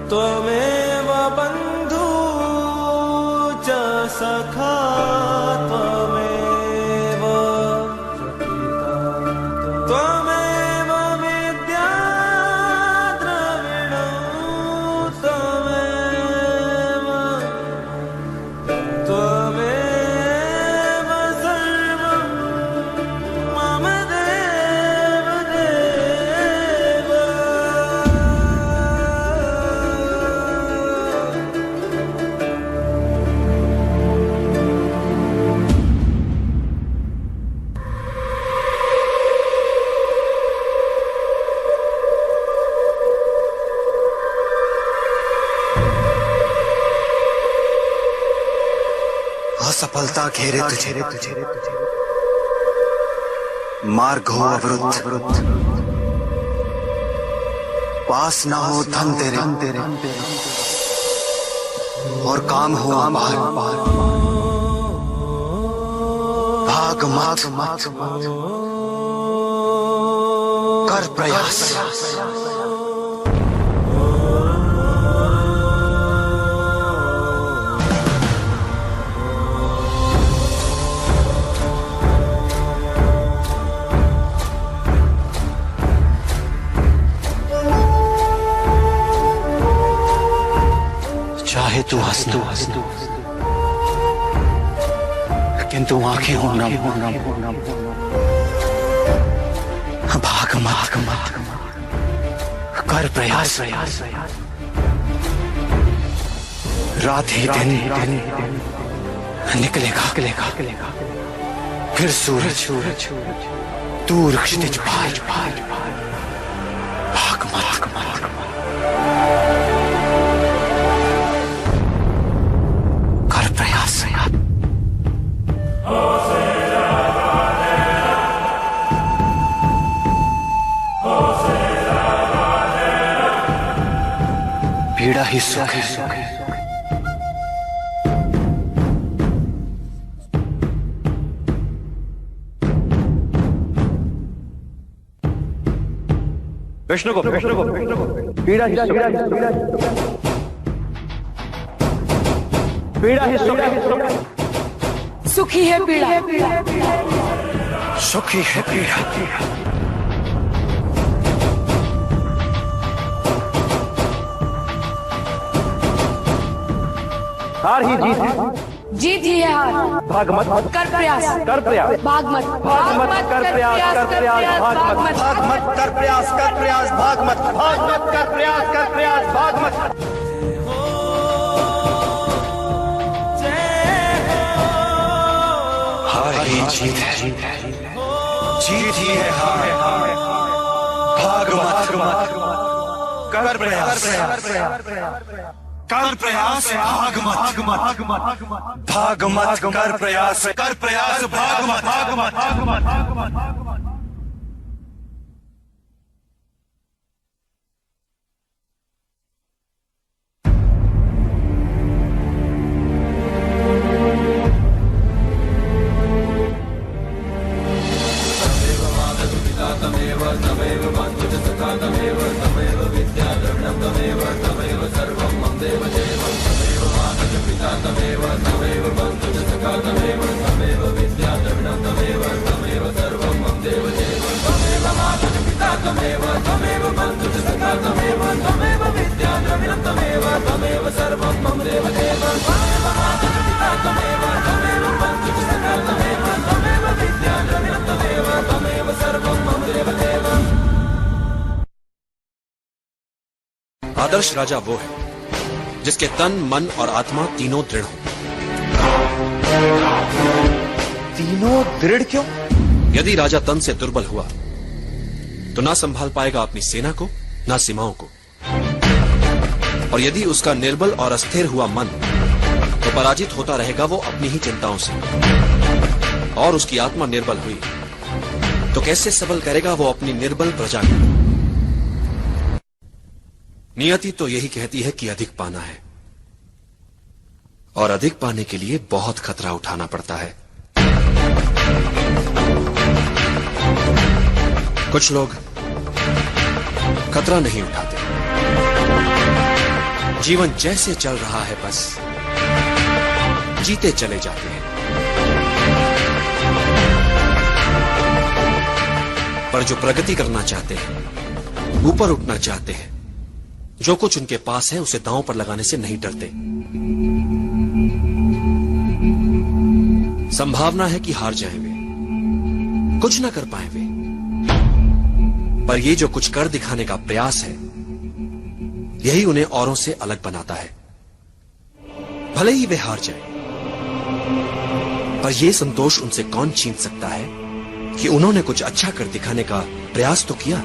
त्वमेव बन्धु च सखा त्वमेव त्वमेव विद्या द्रविणो त्वमेव त्वमेव सर्वं मम देव देव। असफलता घेरे तुझे, मार्ग हो अवरुद्ध, पास ना हो धन तेरे, और काम हो अपार, भाग मत कर प्रयास। चाहे तू हंसना किंतु आंखें हो नम, भाग मत कर प्रयास। रात ही दिन निकलेगा, फिर सूरज दूर क्षितिज पार, भाग मत कर प्रयास। पीड़ा ही सुख है, विष्णु को पीड़ा ही सुख है, सुखी है पीड़ा, सुखी है पीड़ा। हार ही जीत है, जीत ही है हार। भाग मत कर प्रयास। कर प्रयास भाग मत। भाग मत कर प्रयास कर प्रयास भाग मत भाग मत कर प्रयास कर प्रयास भाग मत भाग मत कर प्रयास भाग मत। हार ही जीत है, जीत ही है हार। भाग मत कर प्रयास कर प्रयास भाग मत भाग मत कर प्रयास भाग मत। आदर्श राजा वो है जिसके तन, मन और आत्मा तीनों दृढ़ हो। तीनों दृढ़ क्यों? यदि राजा तन से दुर्बल हुआ तो ना संभाल पाएगा अपनी सेना को, ना सीमाओं को। और यदि उसका निर्बल और अस्थिर हुआ मन तो पराजित होता रहेगा वो अपनी ही चिंताओं से। और उसकी आत्मा निर्बल हुई तो कैसे सबल करेगा वो अपनी निर्बल प्रजा को। नियति तो यही कहती है कि अधिक पाना है, और अधिक पाने के लिए बहुत खतरा उठाना पड़ता है। कुछ लोग खतरा नहीं उठाते, जीवन जैसे चल रहा है बस जीते चले जाते हैं। पर जो प्रगति करना चाहते हैं, ऊपर उठना चाहते हैं, जो कुछ उनके पास है उसे दांव पर लगाने से नहीं डरते। संभावना है कि हार जाएं वे, कुछ ना कर पाए वे, पर ये जो कुछ कर दिखाने का प्रयास है यही उन्हें औरों से अलग बनाता है। भले ही वे हार जाएं, पर यह संतोष उनसे कौन छीन सकता है कि उन्होंने कुछ अच्छा कर दिखाने का प्रयास तो किया।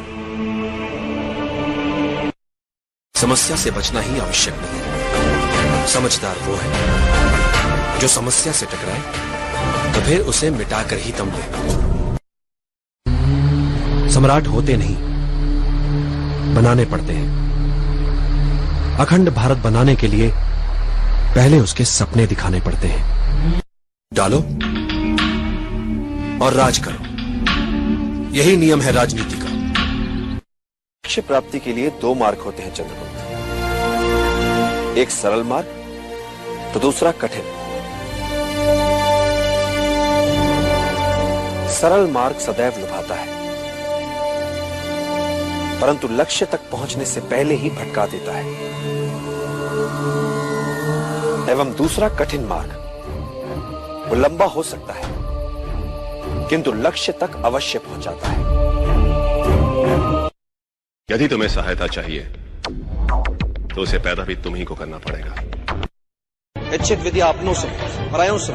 समस्या से बचना ही आवश्यक नहीं, समझदार वो है जो समस्या से टकराए तो फिर उसे मिटाकर ही दम ले। सम्राट होते नहीं, बनाने पड़ते हैं। अखंड भारत बनाने के लिए पहले उसके सपने दिखाने पड़ते हैं। डालो और राज करो, यही नियम है राजनीति का। लक्ष्य प्राप्ति के लिए दो मार्ग होते हैं चंद्रगुप्त, एक सरल मार्ग तो दूसरा कठिन। सरल मार्ग सदैव लुभाता है, परंतु लक्ष्य तक पहुंचने से पहले ही भटका देता है। एवं दूसरा कठिन मार्ग वो लंबा हो सकता है किंतु लक्ष्य तक अवश्य पहुंचाता है। यदि तुम्हें सहायता चाहिए तो उसे पैदा भी तुम्ही को करना पड़ेगा। इच्छित विद्या अपनों से, परायों से,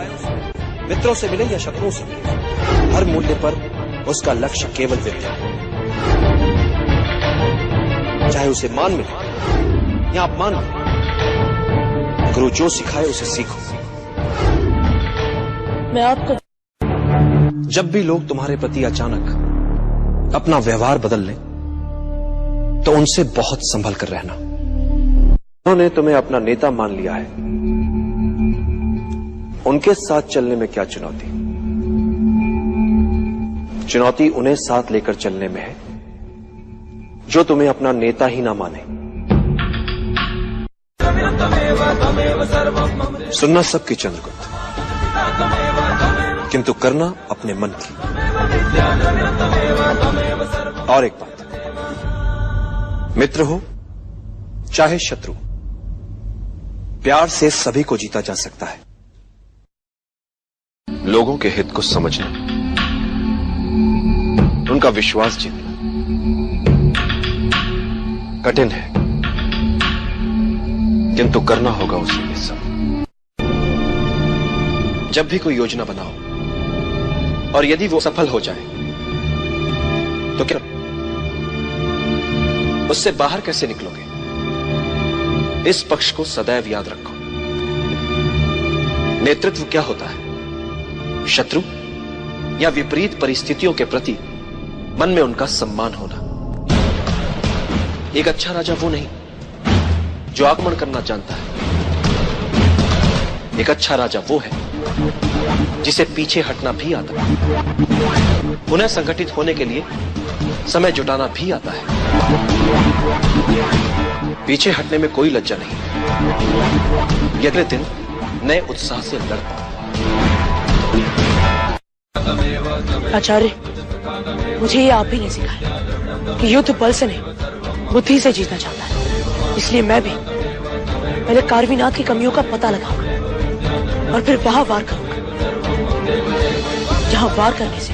मित्रों से मिले या शत्रुओं से मिले, हर मूल्य पर उसका लक्ष्य केवल विद्या, चाहे उसे मान मिले या अपमान मिले। गुरु जो सिखाए उसे सीखो। मैं आपको जब भी लोग तुम्हारे प्रति अचानक अपना व्यवहार बदल लें तो उनसे बहुत संभल कर रहना। उन्होंने तुम्हें अपना नेता मान लिया है, उनके साथ चलने में क्या चुनौती? चुनौती उन्हें साथ लेकर चलने में है जो तुम्हें अपना नेता ही ना माने। सुनना सबकी चंद्रगुप्त, किंतु करना अपने मन की। और एक बात, मित्र हो चाहे शत्रु, प्यार से सभी को जीता जा सकता है। लोगों के हित को समझना, उनका विश्वास जीतना कठिन है, किंतु करना होगा उसी में सब। जब भी कोई योजना बनाओ और यदि वो सफल हो जाए तो क्या उससे बाहर कैसे निकलोगे, इस पक्ष को सदैव याद रखो। नेतृत्व क्या होता है? शत्रु या विपरीत परिस्थितियों के प्रति मन में उनका सम्मान होना। एक अच्छा राजा वो नहीं जो आक्रमण करना जानता है। एक अच्छा राजा वो है जिसे पीछे हटना भी आता है, पुनः संगठित होने के लिए समय जुटाना भी आता है। पीछे हटने में कोई लज्जा नहीं, अगले दिन नए उत्साह से लड़ पाओ। आचार्य, मुझे ये आप ही ने सिखाया कि युद्ध बल से नहीं बुद्धि से जीतना चाहता है। इसलिए मैं भी पहले कारवीनाथ की कमियों का पता लगाऊंगा और फिर वहां वार करूंगा जहां वार करने से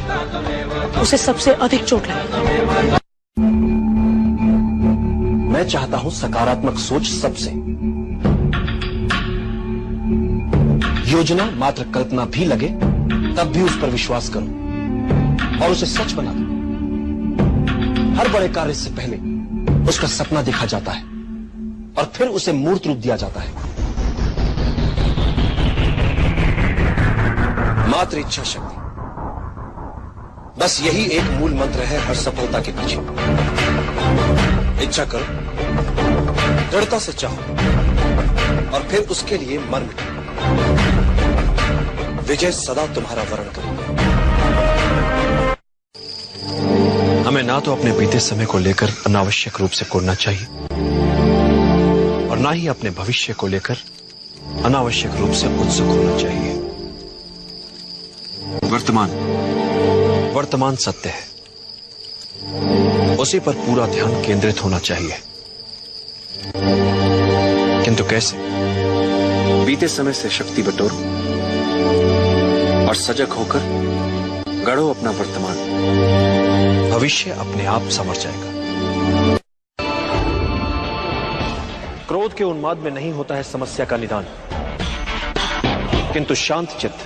उसे सबसे अधिक चोट लगेगी। मैं चाहता हूं सकारात्मक सोच सबसे। योजना मात्र कल्पना भी लगे तब भी उस पर विश्वास करो और उसे सच बना दो। हर बड़े कार्य से पहले उसका सपना देखा जाता है और फिर उसे मूर्त रूप दिया जाता है। मात्र इच्छा शक्ति, बस यही एक मूल मंत्र है हर सफलता के पीछे। इच्छा करो, दृढ़ता से चाहो और फिर उसके लिए मर मिटो। विजय सदा तुम्हारा वरण करेगा। हमें ना तो अपने बीते समय को लेकर अनावश्यक रूप से कोरना चाहिए और ना ही अपने भविष्य को लेकर अनावश्यक रूप से उत्सुक होना चाहिए। वर्तमान सत्य है, उसी पर पूरा ध्यान केंद्रित होना चाहिए। किंतु कैसे? बीते समय से शक्ति बटोरो और सजग होकर गढ़ो अपना वर्तमान। भविष्य अपने आप संवर जाएगा। क्रोध के उन्माद में नहीं होता है समस्या का निदान, किंतु शांत चित्त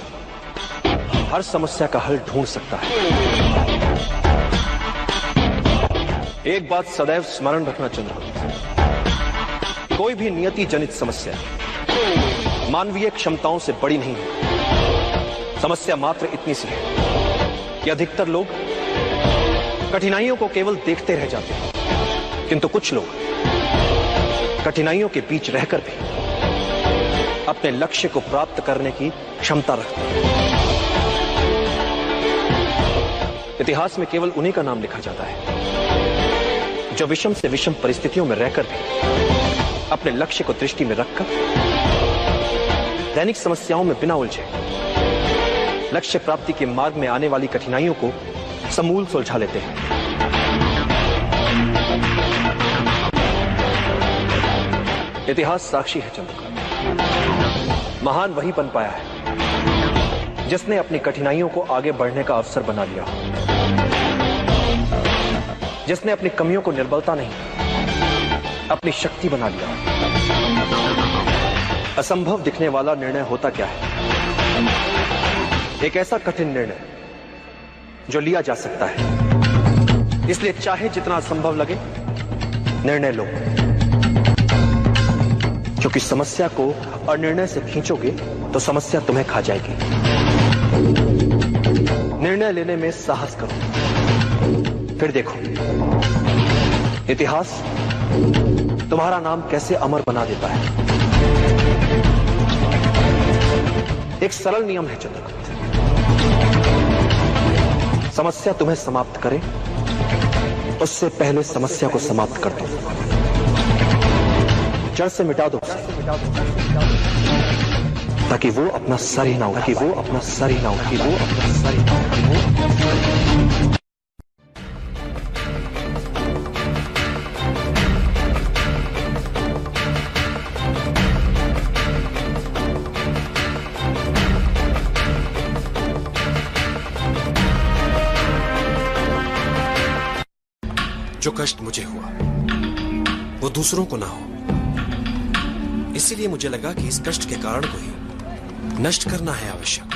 हर समस्या का हल ढूंढ सकता है। एक बात सदैव स्मरण रखना चंद्र, कोई भी नियति जनित समस्या मानवीय क्षमताओं से बड़ी नहीं है। समस्या मात्र इतनी सी है कि अधिकतर लोग कठिनाइयों को केवल देखते रह जाते हैं, किंतु कुछ लोग कठिनाइयों के बीच रहकर भी अपने लक्ष्य को प्राप्त करने की क्षमता रखते हैं। इतिहास में केवल उन्हीं का नाम लिखा जाता है जो विषम से विषम परिस्थितियों में रहकर भी अपने लक्ष्य को दृष्टि में रखकर दैनिक समस्याओं में बिना उलझे लक्ष्य प्राप्ति के मार्ग में आने वाली कठिनाइयों को समूल सुलझा लेते हैं। इतिहास साक्षी है चंद्र का। महान वही बन पाया है जिसने अपनी कठिनाइयों को आगे बढ़ने का अवसर बना लिया, जिसने अपनी कमियों को निर्बलता नहीं अपनी शक्ति बना लिया। असंभव दिखने वाला निर्णय होता क्या है? एक ऐसा कठिन निर्णय जो लिया जा सकता है। इसलिए चाहे जितना असंभव लगे निर्णय लो, क्योंकि समस्या को अनिर्णय से खींचोगे तो समस्या तुम्हें खा जाएगी। निर्णय लेने में साहस करो, फिर देखो इतिहास तुम्हारा नाम कैसे अमर बना देता है। एक सरल नियम है चंद्रकांत, समस्या तुम्हें समाप्त करे उससे पहले समस्या को समाप्त कर दो, जड़ से मिटा दो, ताकि वो अपना सर ही ना उठाए, वो अपना सर ही ना उठाए, वो अपना सर ही ना उठाए। जो कष्ट मुझे हुआ वो दूसरों को ना हो, इसीलिए मुझे लगा कि इस कष्ट के कारण को ही नष्ट करना है आवश्यक।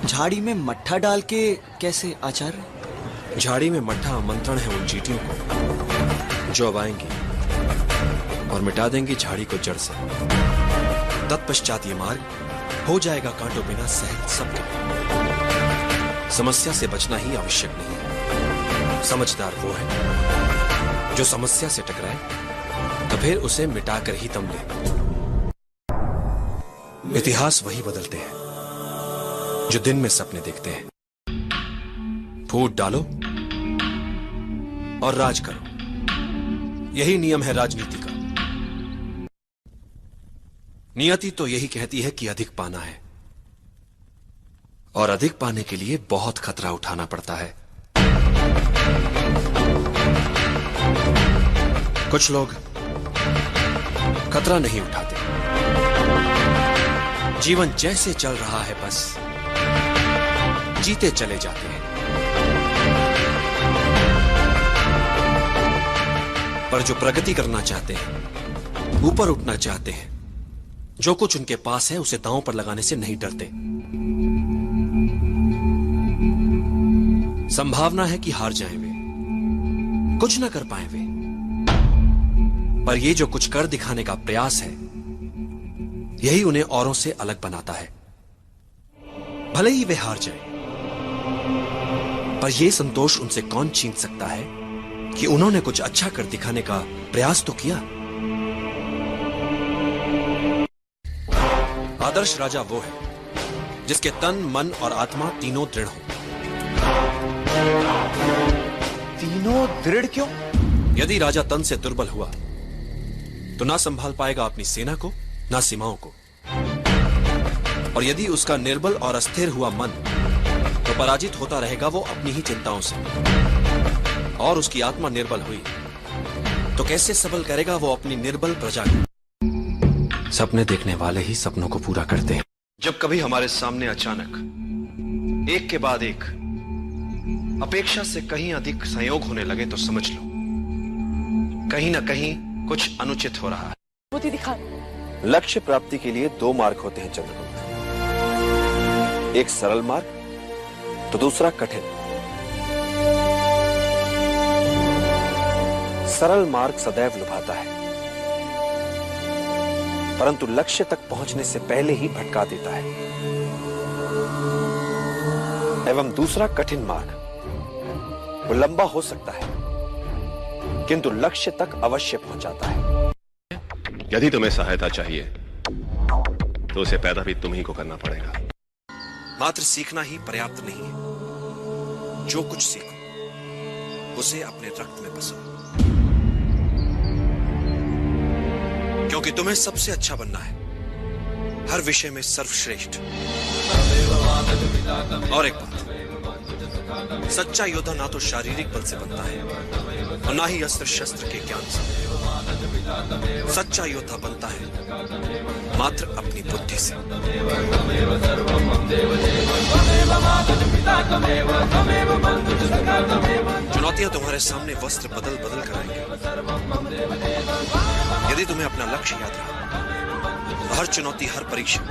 झाड़ी में मट्ठा डाल के कैसे आचार्य? झाड़ी में मट्ठा आमंत्रण है उन चींटियों को जो अब आएंगी और मिटा देंगी झाड़ी को जड़ से। तत्पश्चात ये मार्ग हो जाएगा कांटों बिना सहज सबके। समस्या से बचना ही आवश्यक नहीं है। समझदार वो है जो समस्या से टकराए तो फिर उसे मिटाकर ही दम ले। इतिहास वही बदलते हैं जो दिन में सपने देखते हैं। फूट डालो और राज करो, यही नियम है राजनीति का। नियति तो यही कहती है कि अधिक पाना है और अधिक पाने के लिए बहुत खतरा उठाना पड़ता है। कुछ लोग खतरा नहीं उठाते, जीवन जैसे चल रहा है बस जीते चले जाते हैं। पर जो प्रगति करना चाहते हैं, ऊपर उठना चाहते हैं, जो कुछ उनके पास है उसे दांव पर लगाने से नहीं डरते। संभावना है कि हार जाएं वे, कुछ ना कर पाए वे, पर ये जो कुछ कर दिखाने का प्रयास है यही उन्हें औरों से अलग बनाता है। भले ही वे हार जाएं, पर यह संतोष उनसे कौन छीन सकता है कि उन्होंने कुछ अच्छा कर दिखाने का प्रयास तो किया। आदर्श राजा वो है जिसके तन, मन और आत्मा तीनों दृढ़ हो। तीनों दृढ़ क्यों? यदि राजा तन से दुर्बल हुआ तो ना संभाल पाएगा अपनी सेना को, ना सीमाओं को। और यदि उसका निर्बल और अस्थिर हुआ मन तो पराजित होता रहेगा वो अपनी ही चिंताओं से। और उसकी आत्मा निर्बल हुई तो कैसे सबल करेगा वो अपनी निर्बल प्रजा को। सपने देखने वाले ही सपनों को पूरा करते हैं। जब कभी हमारे सामने अचानक एक के बाद एक अपेक्षा से कहीं अधिक संयोग होने लगे तो समझ लो कहीं ना कहीं कुछ अनुचित हो रहा है। बुद्धि दिखा। लक्ष्य प्राप्ति के लिए दो मार्ग होते हैं चंद्रगुप्त, एक सरल मार्ग तो दूसरा कठिन। सरल मार्ग सदैव लुभाता है परंतु लक्ष्य तक पहुंचने से पहले ही भटका देता है। एवं दूसरा कठिन मार्ग वो लंबा हो सकता है किंतु लक्ष्य तक अवश्य पहुंचाता है। यदि तुम्हें सहायता चाहिए तो उसे पैदा भी तुम ही को करना पड़ेगा। मात्र सीखना ही पर्याप्त नहीं है। जो कुछ सीखो उसे अपने रक्त में बसो, क्योंकि तुम्हें सबसे अच्छा बनना है, हर विषय में सर्वश्रेष्ठ। और एक बात, सच्चा योद्धा ना तो शारीरिक बल से बनता है और ना ही अस्त्र शस्त्र के ज्ञान से। सच्चा योद्धा बनता है मात्र अपनी बुद्धि से। चुनौतियां तुम्हारे सामने वस्त्र बदल बदल कर आएंगी। यदि तुम्हें अपना लक्ष्य याद रहा तो हर चुनौती, हर परीक्षा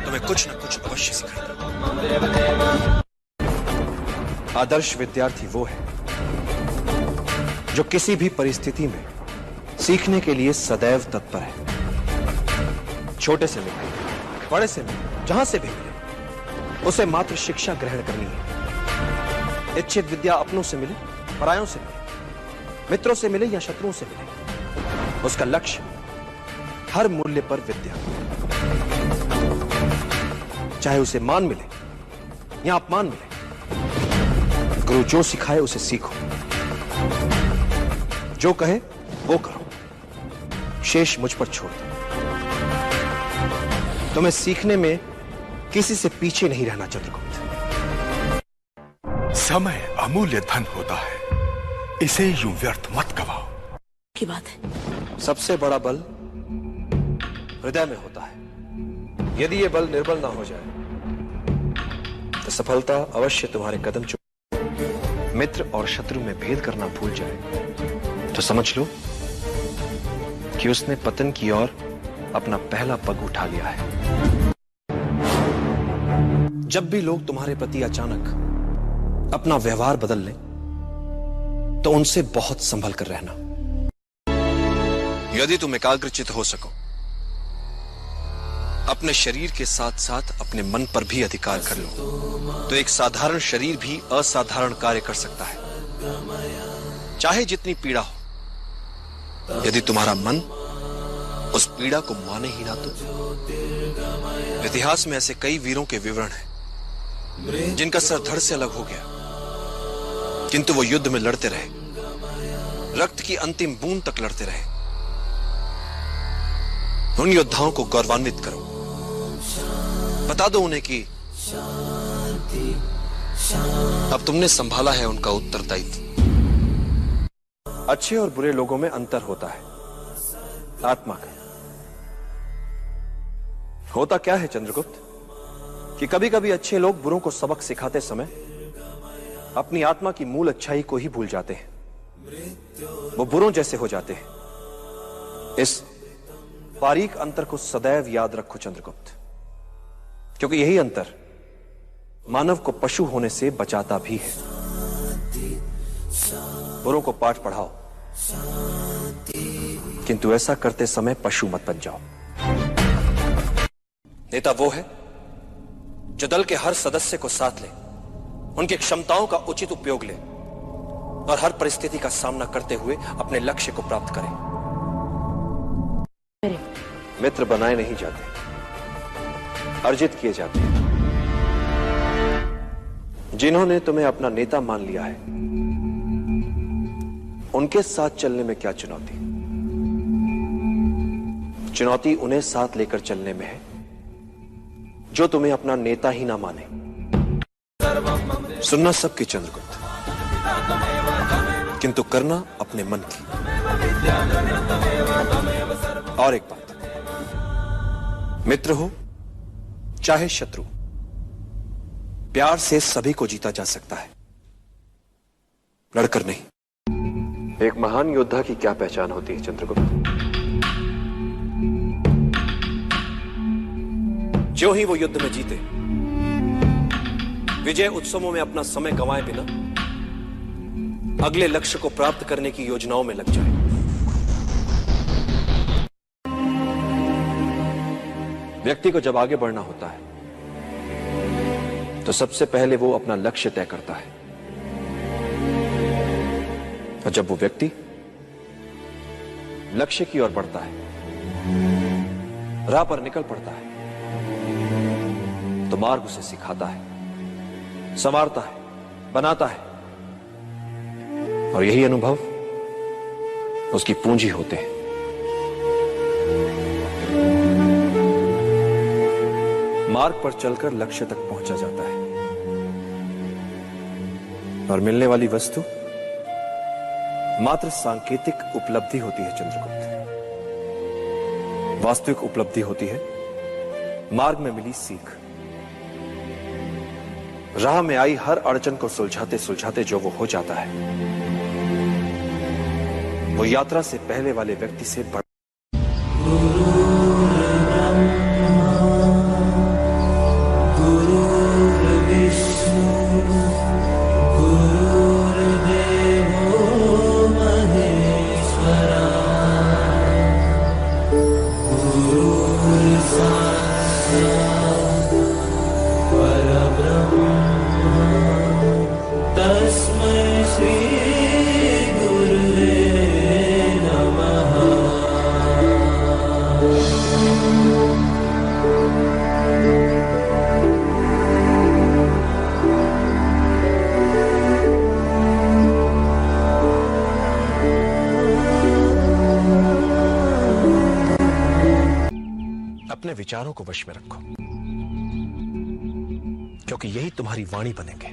तुम्हें कुछ न कुछ अवश्य सिखाएगी। आदर्श विद्यार्थी वो है जो किसी भी परिस्थिति में सीखने के लिए सदैव तत्पर है। छोटे से मिले, बड़े से मिले, जहां से भी मिले उसे मात्र शिक्षा ग्रहण करनी है। इच्छित विद्या अपनों से मिले, परायों से मिले, मित्रों से मिले या शत्रुओं से मिले, उसका लक्ष्य हर मूल्य पर विद्या, चाहे उसे मान मिले या अपमान मिले। गुरु जो सिखाए उसे सीखो, जो कहे वो करो, शेष मुझ पर छोड़ दो। तुम्हें सीखने में किसी से पीछे नहीं रहना चंद्रगुप्त। समय अमूल्य धन होता है, इसे यूं व्यर्थ मत गवाओ। की बात है। सबसे बड़ा बल हृदय में होता है। यदि यह बल निर्बल ना हो जाए तो सफलता अवश्य तुम्हारे कदम चूम। मित्र और शत्रु में भेद करना भूल जाए तो समझ लो कि उसने पतन की ओर अपना पहला पग उठा लिया है। जब भी लोग तुम्हारे प्रति अचानक अपना व्यवहार बदल लें तो उनसे बहुत संभल कर रहना। यदि तुम एकाग्रचित हो सको, अपने शरीर के साथ साथ अपने मन पर भी अधिकार कर लो, तो एक साधारण शरीर भी असाधारण कार्य कर सकता है, चाहे जितनी पीड़ा हो। यदि तुम्हारा मन उस पीड़ा को माने ही ना तो। इतिहास में ऐसे कई वीरों के विवरण हैं जिनका सर धड़ से अलग हो गया, किंतु वो युद्ध में लड़ते रहे, रक्त की अंतिम बूंद तक लड़ते रहे। उन योद्धाओं को गौरवान्वित करो, बता दो उन्हें कि अब तुमने संभाला है उनका उत्तरदायित्व। अच्छे और बुरे लोगों में अंतर होता है, आत्मा का। होता क्या है चंद्रगुप्त कि कभी कभी अच्छे लोग बुरों को सबक सिखाते समय अपनी आत्मा की मूल अच्छाई को ही भूल जाते हैं, वो बुरों जैसे हो जाते हैं। इस बारीक अंतर को सदैव याद रखो चंद्रगुप्त, क्योंकि यही अंतर मानव को पशु होने से बचाता भी है। बुरों को पाठ पढ़ाओ, किंतु ऐसा करते समय पशु मत बन जाओ। नेता वो है जो दल के हर सदस्य को साथ ले, उनकी क्षमताओं का उचित उपयोग ले और हर परिस्थिति का सामना करते हुए अपने लक्ष्य को प्राप्त करे। मित्र बनाए नहीं जाते, अर्जित किए जाते हैं। जिन्होंने तुम्हें अपना नेता मान लिया है, उनके साथ चलने में क्या चुनौती? चुनौती उन्हें साथ लेकर चलने में है जो तुम्हें अपना नेता ही ना माने। सुनना सबकी चंद्रगुप्त, किंतु करना अपने मन की। और एक बात, मित्र हो चाहे शत्रु, प्यार से सभी को जीता जा सकता है, लड़कर नहीं। एक महान योद्धा की क्या पहचान होती है चंद्रगुप्त? जो ही वो युद्ध में जीते, विजय उत्सवों में अपना समय गंवाए बिना अगले लक्ष्य को प्राप्त करने की योजनाओं में लग जाए। व्यक्ति को जब आगे बढ़ना होता है तो सबसे पहले वो अपना लक्ष्य तय करता है, और जब वो व्यक्ति लक्ष्य की ओर बढ़ता है, राह पर निकल पड़ता है, तो मार्ग उसे सिखाता है, संवारता है, बनाता है, और यही अनुभव उसकी पूंजी होते हैं। मार्ग पर चलकर लक्ष्य तक पहुंचा जाता है, और मिलने वाली वस्तु मात्र सांकेतिक उपलब्धि होती है चंद्रगुप्त। वास्तविक उपलब्धि होती है मार्ग में मिली सीख। राह में आई हर अड़चन को सुलझाते सुलझाते जो वो हो जाता है, वो यात्रा से पहले वाले व्यक्ति से बड़ा। अपने विचारों को वश में रखो, क्योंकि यही तुम्हारी वाणी बनेंगे।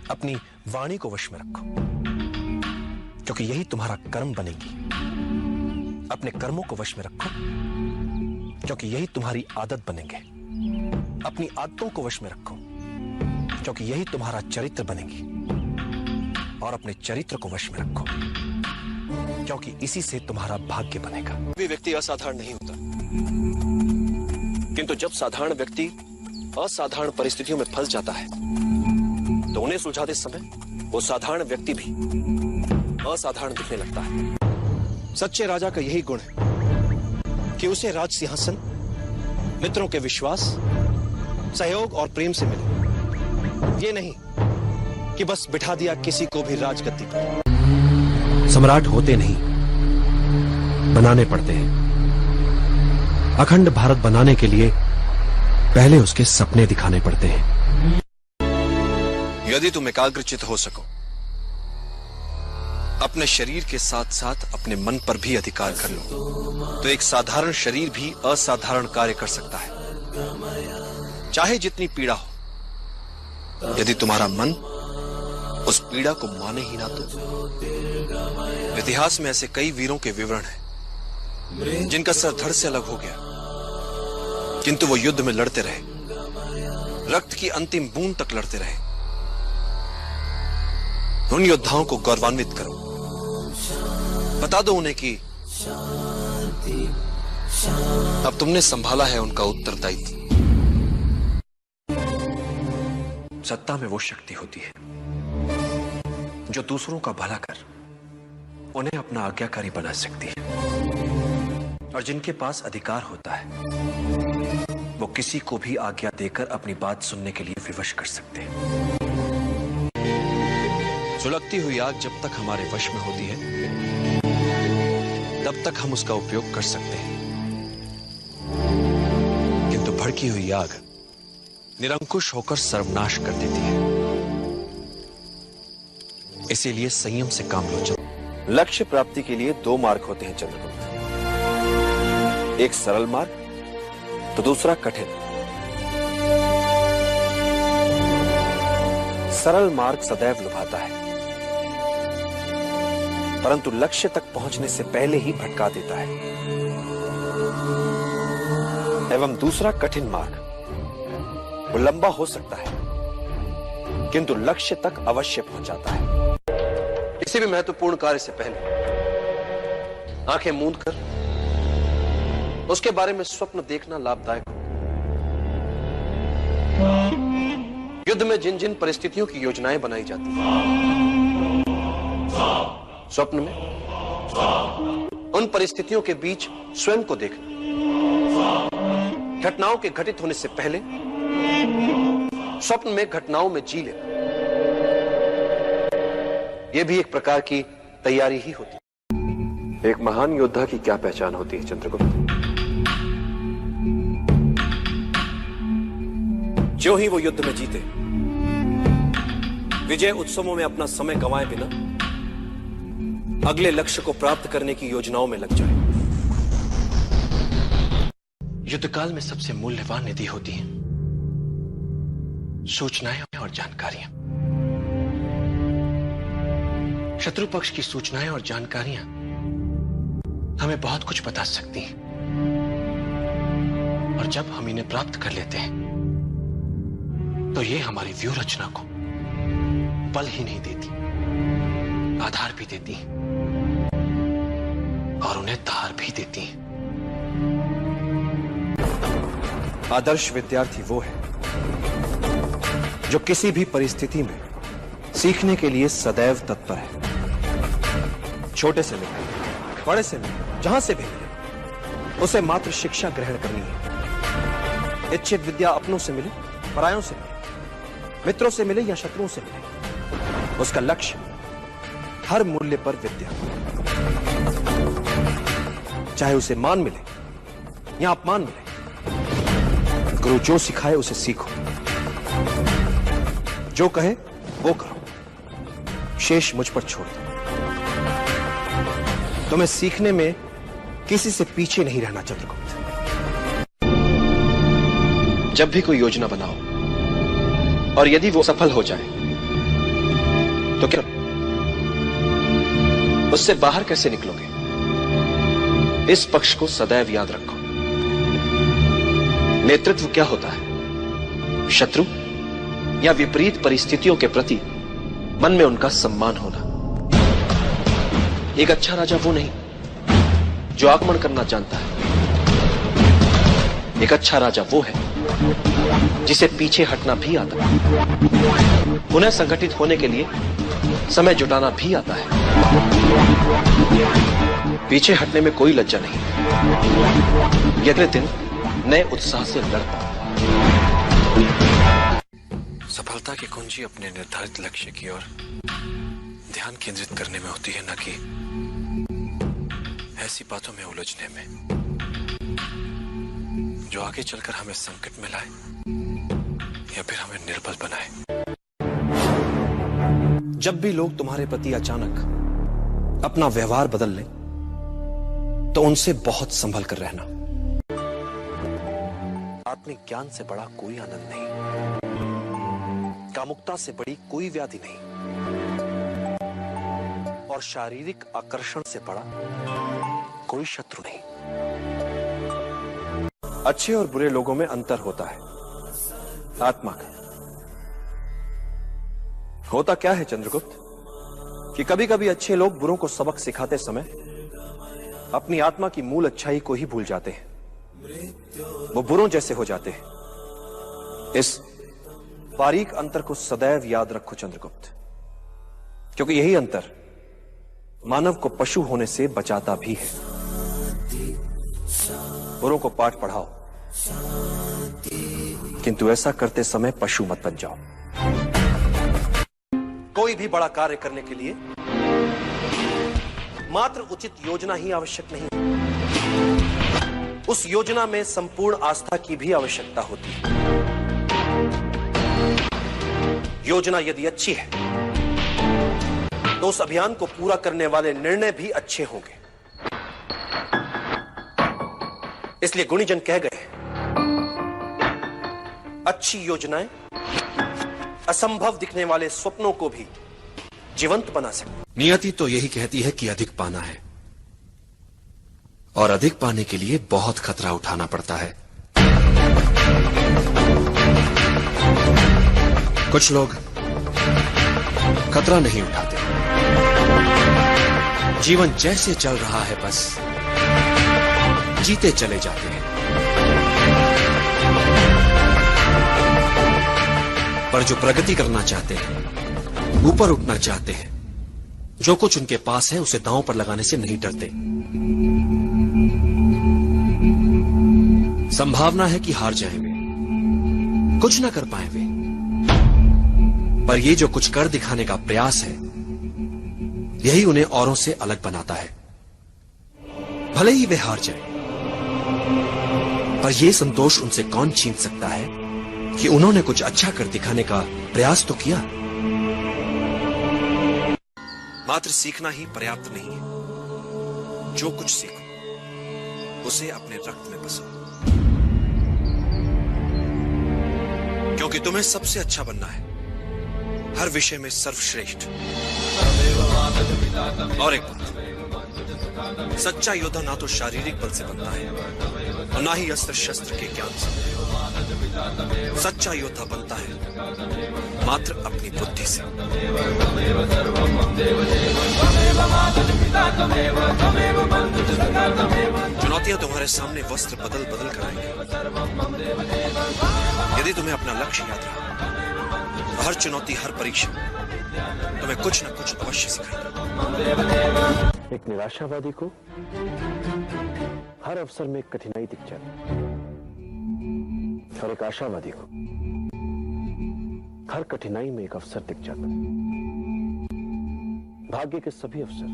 अपनी वाणी को वश में रखो, क्योंकि यही तुम्हारा कर्म बनेगी। अपने कर्मों को वश में रखो, क्योंकि यही तुम्हारी आदत बनेंगे। अपनी आदतों को वश में रखो, क्योंकि यही तुम्हारा चरित्र बनेगी। और अपने चरित्र को वश में रखो, क्योंकि इसी से तुम्हारा भाग्य बनेगा। कोई व्यक्ति असाधारण नहीं होता, किंतु जब साधारण व्यक्ति असाधारण परिस्थितियों में फंस जाता है तो उन्हें सुलझाते समय वो साधारण व्यक्ति भी असाधारण दिखने लगता है। सच्चे राजा का यही गुण है कि उसे राज सिंहासन मित्रों के विश्वास, सहयोग और प्रेम से मिले, ये नहीं कि बस बिठा दिया किसी को भी राजगद्दी पर। सम्राट होते नहीं, बनाने पड़ते हैं। अखंड भारत बनाने के लिए पहले उसके सपने दिखाने पड़ते हैं। यदि तुम एकाग्रचित हो सको, अपने शरीर के साथ साथ अपने मन पर भी अधिकार कर लो, तो एक साधारण शरीर भी असाधारण कार्य कर सकता है, चाहे जितनी पीड़ा हो। यदि तुम्हारा मन उस पीड़ा को माने ही ना तो। इतिहास में ऐसे कई वीरों के विवरण हैं जिनका सर धड़ से अलग हो गया, किंतु वो युद्ध में लड़ते रहे, रक्त की अंतिम बूंद तक लड़ते रहे। उन योद्धाओं को गौरवान्वित करो, बता दो उन्हें कि अब तुमने संभाला है उनका उत्तरदायित्व। सत्ता में वो शक्ति होती है जो दूसरों का भला कर उन्हें अपना आज्ञाकारी बना सकती है, और जिनके पास अधिकार होता है वो किसी को भी आज्ञा देकर अपनी बात सुनने के लिए विवश कर सकते हैं। सुलगती हुई आग जब तक हमारे वश में होती है तब तक हम उसका उपयोग कर सकते हैं, किंतु भड़की हुई आग निरंकुश होकर सर्वनाश कर देती है। इसीलिए संयम से काम लो। लक्ष्य प्राप्ति के लिए दो मार्ग होते हैं चंद्रगुप्त, एक सरल मार्ग तो दूसरा कठिन। सरल मार्ग सदैव लुभाता है, परंतु लक्ष्य तक पहुंचने से पहले ही भटका देता है। एवं दूसरा कठिन मार्ग वो लंबा हो सकता है, किंतु लक्ष्य तक अवश्य पहुंचाता है। किसी भी महत्वपूर्ण कार्य से पहले आंखें मूंद कर उसके बारे में स्वप्न देखना लाभदायक हो। युद्ध में जिन जिन परिस्थितियों की योजनाएं बनाई जाती हैं, स्वप्न में उन परिस्थितियों के बीच स्वयं को देखना, घटनाओं के घटित होने से पहले स्वप्न में घटनाओं में जी लेना, यह भी एक प्रकार की तैयारी ही होती है। एक महान योद्धा की क्या पहचान होती है चंद्रगुप्त? जो ही वो युद्ध में जीते, विजय उत्सवों में अपना समय गंवाए बिना अगले लक्ष्य को प्राप्त करने की योजनाओं में लग जाए। युद्धकाल में सबसे मूल्यवान निधि होती है सूचनाएं और जानकारियां। शत्रु पक्ष की सूचनाएं और जानकारियां हमें बहुत कुछ बता सकती हैं, और जब हम इन्हें प्राप्त कर लेते हैं तो ये हमारी व्यूह रचना को बल ही नहीं देती, आधार भी देती और उन्हें धार भी देती हैं। आदर्श विद्यार्थी वो है जो किसी भी परिस्थिति में सीखने के लिए सदैव तत्पर है। छोटे से लेकर बड़े से लेकर जहां से भी मिले उसे मात्र शिक्षा ग्रहण करनी है। इच्छित विद्या अपनों से मिले, परायों से मिले, मित्रों से मिले या शत्रुओं से मिले, उसका लक्ष्य हर मूल्य पर विद्या, चाहे उसे मान मिले या अपमान मिले। गुरु जो सिखाए उसे सीखो, जो कहे वो करो, शेष मुझ पर छोड़ दो। तुम्हें सीखने में किसी से पीछे नहीं रहना चंद्रगुप्त। जब भी कोई योजना बनाओ और यदि वो सफल हो जाए तो क्या उससे बाहर कैसे निकलोगे? इस पक्ष को सदैव याद रखो। नेतृत्व क्या होता है? शत्रु या विपरीत परिस्थितियों के प्रति मन में उनका सम्मान होना। एक अच्छा राजा वो नहीं जो आक्रमण करना जानता है। एक अच्छा राजा वो है जिसे पीछे हटना भी आता है, पुनः संगठित होने के लिए समय जुटाना भी आता है। पीछे हटने में कोई लज्जा नहीं। अगले दिन नए उत्साह से लड़ता। सफलता की कुंजी अपने निर्धारित लक्ष्य की ओर ध्यान केंद्रित करने में होती है, न कि ऐसी बातों में उलझने में जो आगे चलकर हमें संकट में लाए या फिर हमें निर्बल बनाए। जब भी लोग तुम्हारे प्रति अचानक अपना व्यवहार बदल लें तो उनसे बहुत संभल कर रहना। आत्मिक ज्ञान से बड़ा कोई आनंद नहीं, कामुकता से बड़ी कोई व्याधि नहीं, और शारीरिक आकर्षण से बड़ा कोई शत्रु नहीं। अच्छे और बुरे लोगों में अंतर होता है आत्मा का। होता क्या है चंद्रगुप्त कि कभी कभी अच्छे लोग बुरों को सबक सिखाते समय अपनी आत्मा की मूल अच्छाई को ही भूल जाते हैं। वो बुरों जैसे हो जाते हैं। इस बारीक अंतर को सदैव याद रखो चंद्रगुप्त, क्योंकि यही अंतर मानव को पशु होने से बचाता भी है। बुरों को पाठ पढ़ाओ, किंतु ऐसा करते समय पशु मत बन जाओ। कोई भी बड़ा कार्य करने के लिए मात्र उचित योजना ही आवश्यक नहीं, उस योजना में संपूर्ण आस्था की भी आवश्यकता होती है। योजना यदि अच्छी है तो उस अभियान को पूरा करने वाले निर्णय भी अच्छे होंगे। इसलिए गुणीजन कह गए, अच्छी योजनाएं असंभव दिखने वाले स्वप्नों को भी जीवंत बना सकती। नियति तो यही कहती है कि अधिक पाना है, और अधिक पाने के लिए बहुत खतरा उठाना पड़ता है। कुछ लोग खतरा नहीं उठाते, जीवन जैसे चल रहा है बस जीते चले जाते हैं। पर जो प्रगति करना चाहते हैं, ऊपर उठना चाहते हैं, जो कुछ उनके पास है उसे दांव पर लगाने से नहीं डरते। संभावना है कि हार जाएंगे, कुछ ना कर पाए वे, पर ये जो कुछ कर दिखाने का प्रयास है यही उन्हें औरों से अलग बनाता है। भले ही वे हार जाए, पर यह संतोष उनसे कौन छीन सकता है कि उन्होंने कुछ अच्छा कर दिखाने का प्रयास तो किया। मात्र सीखना ही पर्याप्त नहीं है, जो कुछ सीखो उसे अपने रक्त में बसाओ, क्योंकि तुम्हें सबसे अच्छा बनना है, हर विषय में सर्वश्रेष्ठ। और एक बात, सच्चा योद्धा ना तो शारीरिक बल से बनता है और ना ही अस्त्र शस्त्र के ज्ञान से। सच्चा योद्धा बनता है मात्र अपनी बुद्धि से। चुनौतियां तुम्हारे सामने वस्त्र बदल बदल कर आएंगी। यदि तुम्हें अपना लक्ष्य याद रहा तो हर चुनौती, हर परीक्षा तुम्हें कुछ न कुछ अवश्य सिखाएगी। एक निराशावादी को हर अवसर में कठिनाई दिख जाती, और एक आशावादी को हर कठिनाई में एक अवसर दिख जाता। भाग्य के सभी अवसर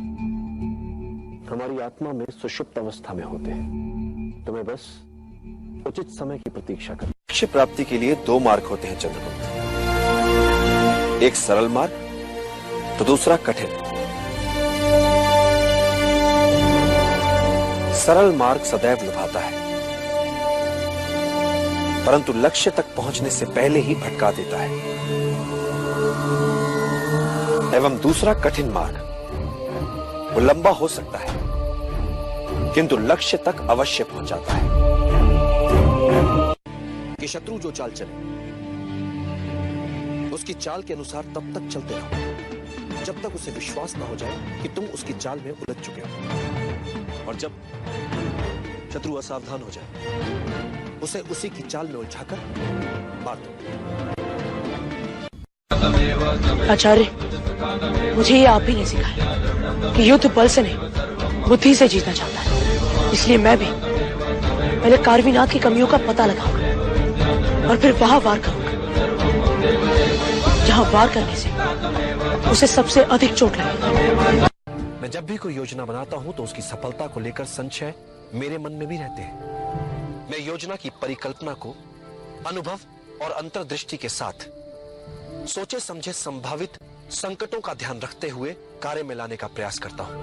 हमारी आत्मा में सुषुप्त अवस्था में होते हैं। तुम्हें बस उचित समय की प्रतीक्षा करनी। लक्ष्य प्राप्ति के लिए दो मार्ग होते हैं चंद्रगुप्त, एक सरल मार्ग तो दूसरा कठिन। सरल मार्ग सदैव लुभाता है, परंतु लक्ष्य तक पहुंचने से पहले ही भटका देता है। एवं दूसरा कठिन मार्ग, वो लंबा हो सकता है किंतु लक्ष्य तक अवश्य पहुंचाता है। कि शत्रु जो चाल चले उसकी चाल के अनुसार तब तक चलते रहो जब तक उसे विश्वास न हो जाए कि तुम उसकी चाल में उलझ चुके हो। और जब शत्रु असावधान हो जाए उसे उसी की चाल में उलझाकर मार दो। आचार्य, मुझे ये आप ही ने सिखाया कि युद्ध बल से नहीं बुद्धि से जीतना चाहता है। इसलिए मैं भी पहले कार्विनाथ की कमियों का पता लगाऊंगा और फिर वहां वार करूंगा जहां वार करने से उसे सबसे अधिक चोट लगेगी। मैं जब भी कोई योजना बनाता हूं तो उसकी सफलता को लेकर संशय मेरे मन में भी रहते हैं। मैं योजना की परिकल्पना को अनुभव और अंतर्दृष्टि के साथ सोचे समझे संभावित संकटों का ध्यान रखते हुए कार्य में लाने का प्रयास करता हूं,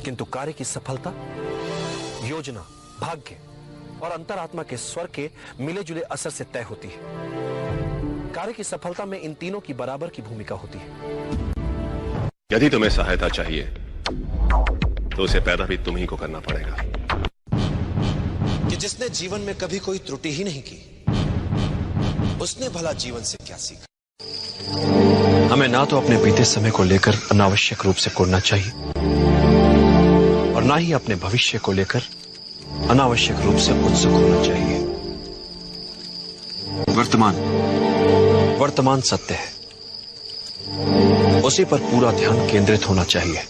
किंतु कार्य की सफलता योजना, भाग्य और अंतरात्मा के स्वर के मिले जुले असर से तय होती है। कार्य की सफलता में इन तीनों की बराबर की भूमिका होती है। यदि तुम्हें सहायता चाहिए तो उसे पैदा भी तुम्ही को करना पड़ेगा। कि जिसने जीवन में कभी कोई त्रुटि ही नहीं की, उसने भला जीवन से क्या सीखा। हमें ना तो अपने बीते समय को लेकर अनावश्यक रूप से कोरना चाहिए और ना ही अपने भविष्य को लेकर अनावश्यक रूप से उत्सुक होना चाहिए। वर्तमान सत्य है, उसी पर पूरा ध्यान केंद्रित होना चाहिए।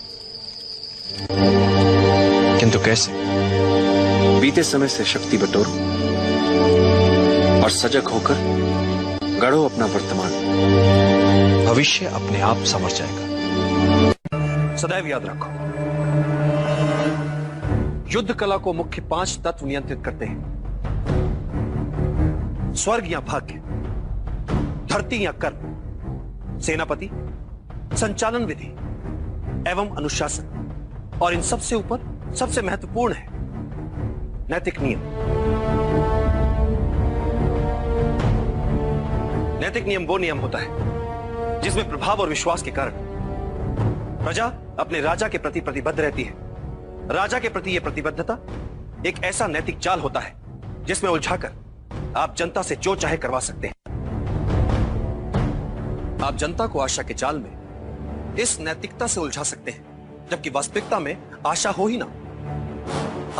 किंतु कैसे? बीते समय से शक्ति बटोरो और सजग होकर गढ़ो अपना वर्तमान। भविष्य अपने आप संवर जाएगा। सदैव याद रखो, युद्ध कला को मुख्य 5 तत्व नियंत्रित करते हैं। स्वर्ग या भाग्य, धरती या कर्म, सेनापति, संचालन विधि एवं अनुशासन, और इन सबसे ऊपर सबसे महत्वपूर्ण है नैतिक नियम। नैतिक नियम वो नियम होता है जिसमें प्रभाव और विश्वास के कारण प्रजा अपने राजा के प्रति प्रतिबद्ध रहती है। राजा के प्रति यह प्रतिबद्धता एक ऐसा नैतिक जाल होता है जिसमें उलझाकर आप जनता से जो चाहे करवा सकते हैं। आप जनता को आशा के जाल में इस नैतिकता से उलझा सकते हैं, जबकि वास्तविकता में आशा हो ही ना।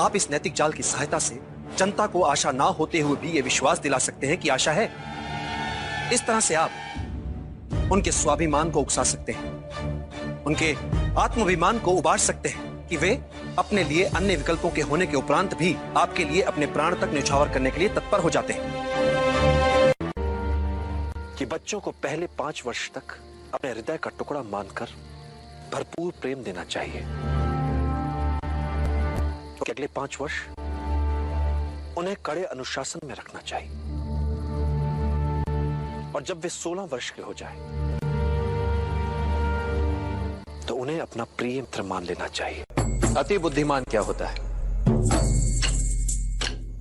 आप इस नैतिक जाल की सहायता से जनता को आशा ना होते हुए भी यह विश्वास दिला सकते हैं कि आशा है। इस तरह से आप उनके स्वाभिमान को उकसा सकते हैं, उनके आत्माभिमान को उबार सकते हैं कि वे अपने लिए अन्य विकल्पों के होने के उपरांत भी आपके लिए अपने प्राण तक न्यौछावर करने के लिए तत्पर हो जाते हैं। कि बच्चों को पहले 5 वर्ष तक अपने हृदय का टुकड़ा मानकर भरपूर प्रेम देना चाहिए, तो अगले 5 वर्ष उन्हें कड़े अनुशासन में रखना चाहिए, और जब वे 16 वर्ष के हो जाए तो उन्हें अपना प्रिय मित्र मान लेना चाहिए। अति बुद्धिमान क्या होता है?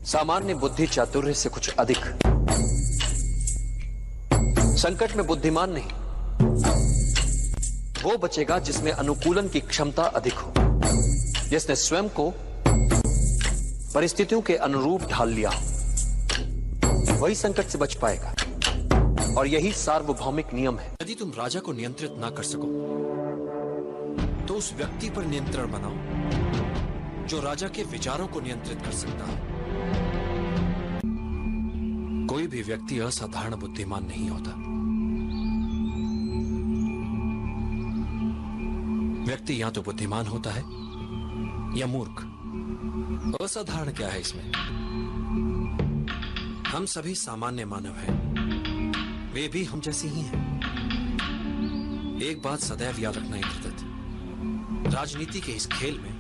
सामान्य बुद्धि चातुर्य से कुछ अधिक। संकट में बुद्धिमान नहीं, वो बचेगा जिसमें अनुकूलन की क्षमता अधिक हो, जिसने स्वयं को परिस्थितियों के अनुरूप ढाल लिया हो, वही संकट से बच पाएगा। और यही सार्वभौमिक नियम है। यदि तुम राजा को नियंत्रित ना कर सको तो उस व्यक्ति पर नियंत्रण बनाओ जो राजा के विचारों को नियंत्रित कर सकता है। कोई भी व्यक्ति असाधारण बुद्धिमान नहीं होता। व्यक्ति या तो बुद्धिमान होता है या मूर्ख। असाधारण क्या है इसमें? हम सभी सामान्य मानव हैं, वे भी हम जैसे ही हैं। एक बात सदैव याद रखना इंद्रदत्त, राजनीति के इस खेल में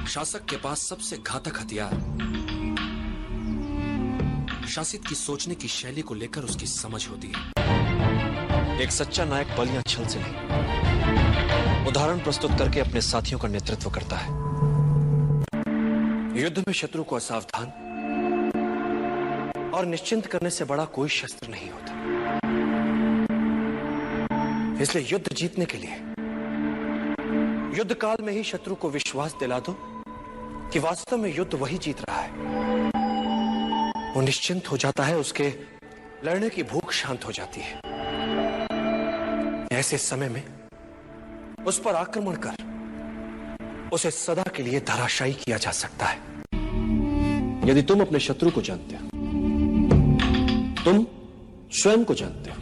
शासक के पास सबसे घातक हथियार शासित की सोचने की शैली को लेकर उसकी समझ होती है। एक सच्चा नायक बल या छल से नहीं, उदाहरण प्रस्तुत करके अपने साथियों का नेतृत्व करता है। युद्ध में शत्रु को असावधान और निश्चिंत करने से बड़ा कोई शस्त्र नहीं होता। इसलिए युद्ध जीतने के लिए युद्ध काल में ही शत्रु को विश्वास दिला दो कि वास्तव में युद्ध वही जीत रहा है। वो निश्चिंत हो जाता है, उसके लड़ने की भूख शांत हो जाती है। ऐसे समय में उस पर आक्रमण कर उसे सदा के लिए धराशायी किया जा सकता है। यदि तुम अपने शत्रु को जानते हो, तुम स्वयं को जानते हो,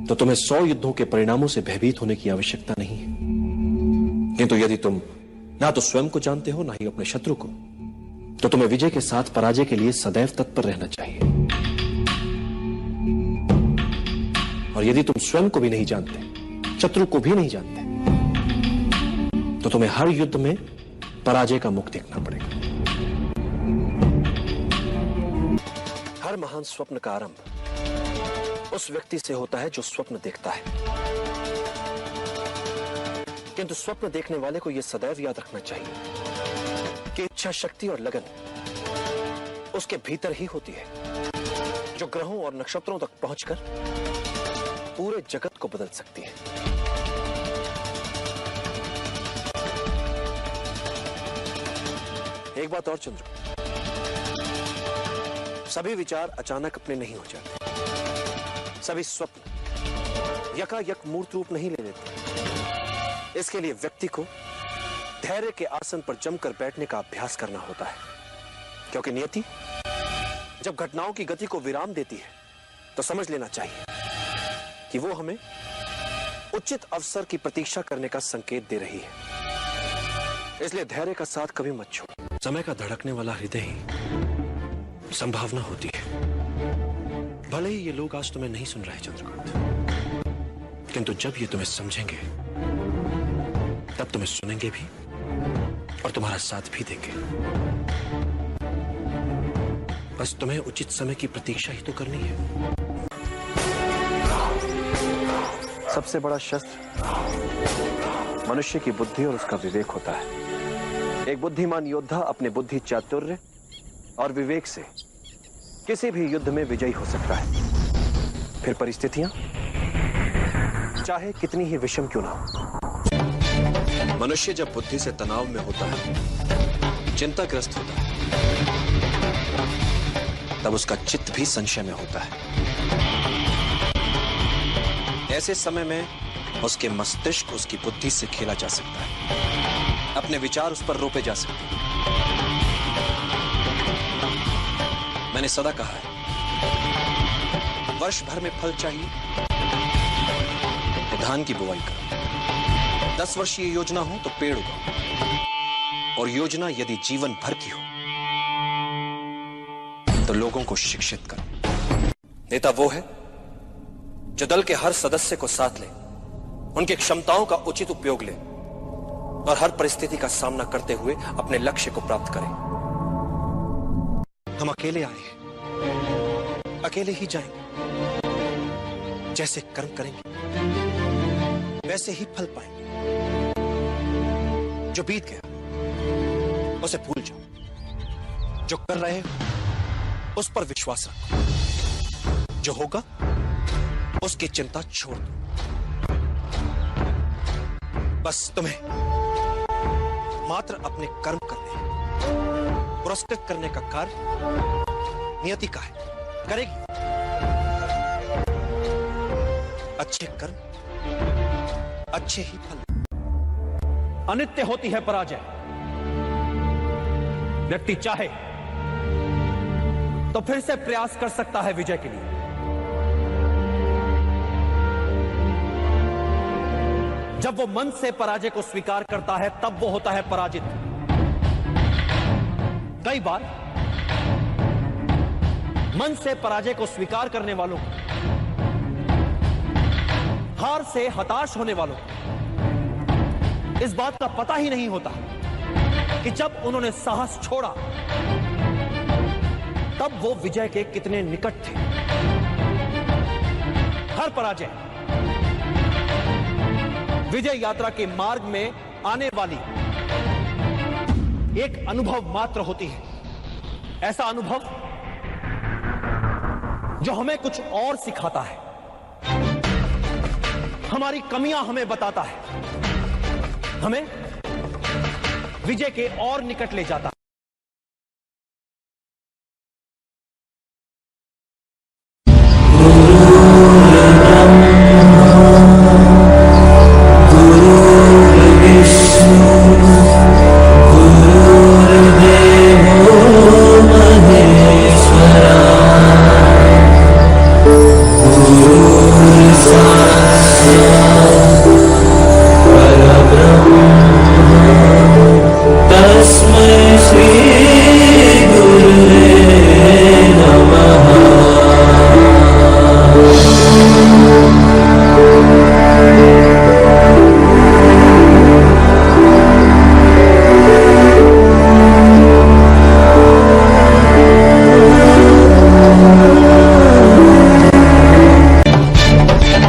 तो तुम्हें 100 युद्धों के परिणामों से भयभीत होने की आवश्यकता नहीं है। किंतु यदि तुम ना तो स्वयं को जानते हो ना ही अपने शत्रु को, तो तुम्हें विजय के साथ पराजय के लिए सदैव तत्पर रहना चाहिए। और यदि तुम स्वयं को भी नहीं जानते, शत्रु को भी नहीं जानते, तो तुम्हें हर युद्ध में पराजय का मुख देखना पड़ेगा। हर महान स्वप्न का आरंभ उस व्यक्ति से होता है जो स्वप्न देखता है। किंतु स्वप्न देखने वाले को यह सदैव याद रखना चाहिए कि इच्छा शक्ति और लगन उसके भीतर ही होती है, जो ग्रहों और नक्षत्रों तक पहुंचकर पूरे जगत को बदल सकती है। एक बात और चंद्र, सभी विचार अचानक अपने नहीं हो जाते। सभी स्वप्न यकायक मूर्त रूप नहीं ले लेते। इसके लिए व्यक्ति को धैर्य के आसन पर जमकर बैठने का अभ्यास करना होता है, क्योंकि नियति जब घटनाओं की गति को विराम देती है तो समझ लेना चाहिए कि वो हमें उचित अवसर की प्रतीक्षा करने का संकेत दे रही है। इसलिए धैर्य का साथ कभी मत छोड़ो। समय का धड़कने वाला हृदय ही संभावना होती है। भले ही ये लोग आज तुम्हें नहीं सुन रहे चंद्रकांत, किंतु जब ये तुम्हें समझेंगे तब तुम्हें सुनेंगे भी और तुम्हारा साथ भी देंगे। बस तुम्हें उचित समय की प्रतीक्षा ही तो करनी है। सबसे बड़ा शस्त्र मनुष्य की बुद्धि और उसका विवेक होता है। एक बुद्धिमान योद्धा अपने बुद्धि, चातुर्य और विवेक से किसी भी युद्ध में विजयी हो सकता है, फिर परिस्थितियां चाहे कितनी ही विषम क्यों ना हो। मनुष्य जब बुद्धि से तनाव में होता है, चिंताग्रस्त होता है, तब उसका चित्त भी संशय में होता है। ऐसे समय में उसके मस्तिष्क, उसकी बुद्धि से खेला जा सकता है, अपने विचार उस पर रोपे जा सकते हैं। मैंने सदा कहा है, वर्ष भर में फल चाहिए तो धान की बुवाई करो। 10 वर्षीय योजना हो तो पेड़ उगाओ, और योजना यदि जीवन भर की हो तो लोगों को शिक्षित करो। नेता वो है जो दल के हर सदस्य को साथ ले, उनकी क्षमताओं का उचित उपयोग ले और हर परिस्थिति का सामना करते हुए अपने लक्ष्य को प्राप्त करे। हम अकेले आए हैं, अकेले ही जाएंगे। जैसे कर्म करेंगे वैसे ही फल पाएंगे। जो बीत गया उसे भूल जाओ, जो कर रहे हो उस पर विश्वास रखो, जो होगा उसकी चिंता छोड़ दो। बस तुम्हें मात्र अपने कर्म करने हैं। पुरस्कृत करने का कार्य नियति का है, करेगी। अच्छे कर्म, अच्छे ही फल। अनित्य होती है पराजय। व्यक्ति चाहे तो फिर से प्रयास कर सकता है विजय के लिए। जब वो मन से पराजय को स्वीकार करता है तब वो होता है पराजित। कई बार मन से पराजय को स्वीकार करने वालों को, हार से हताश होने वालों को इस बात का पता ही नहीं होता कि जब उन्होंने साहस छोड़ा तब वो विजय के कितने निकट थे। हर पराजय विजय यात्रा के मार्ग में आने वाली एक अनुभव मात्र होती है। ऐसा अनुभव जो हमें कुछ और सिखाता है, हमारी कमियां हमें बताता है, हमें विजय के और निकट ले जाता है।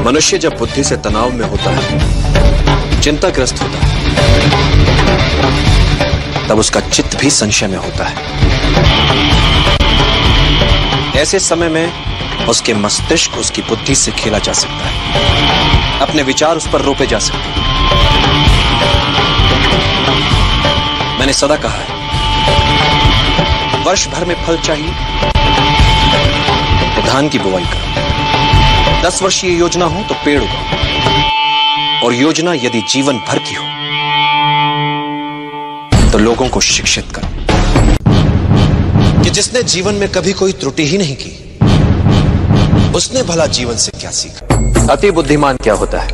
मनुष्य जब बुद्धि से तनाव में होता है, चिंताग्रस्त होता है, तब उसका चित्त भी संशय में होता है। ऐसे समय में उसके मस्तिष्क, उसकी बुद्धि से खेला जा सकता है, अपने विचार उस पर रोपे जा सकते हैं। मैंने सदा कहा है, वर्ष भर में फल चाहिए तो धान की बुवाई करो, 10 वर्षीय योजना हो तो पेड़ उगाओ, और योजना यदि जीवन भर की हो तो लोगों को शिक्षित करो। कि जिसने जीवन में कभी कोई त्रुटि ही नहीं की, उसने भला जीवन से क्या सीखा। अति बुद्धिमान क्या होता है?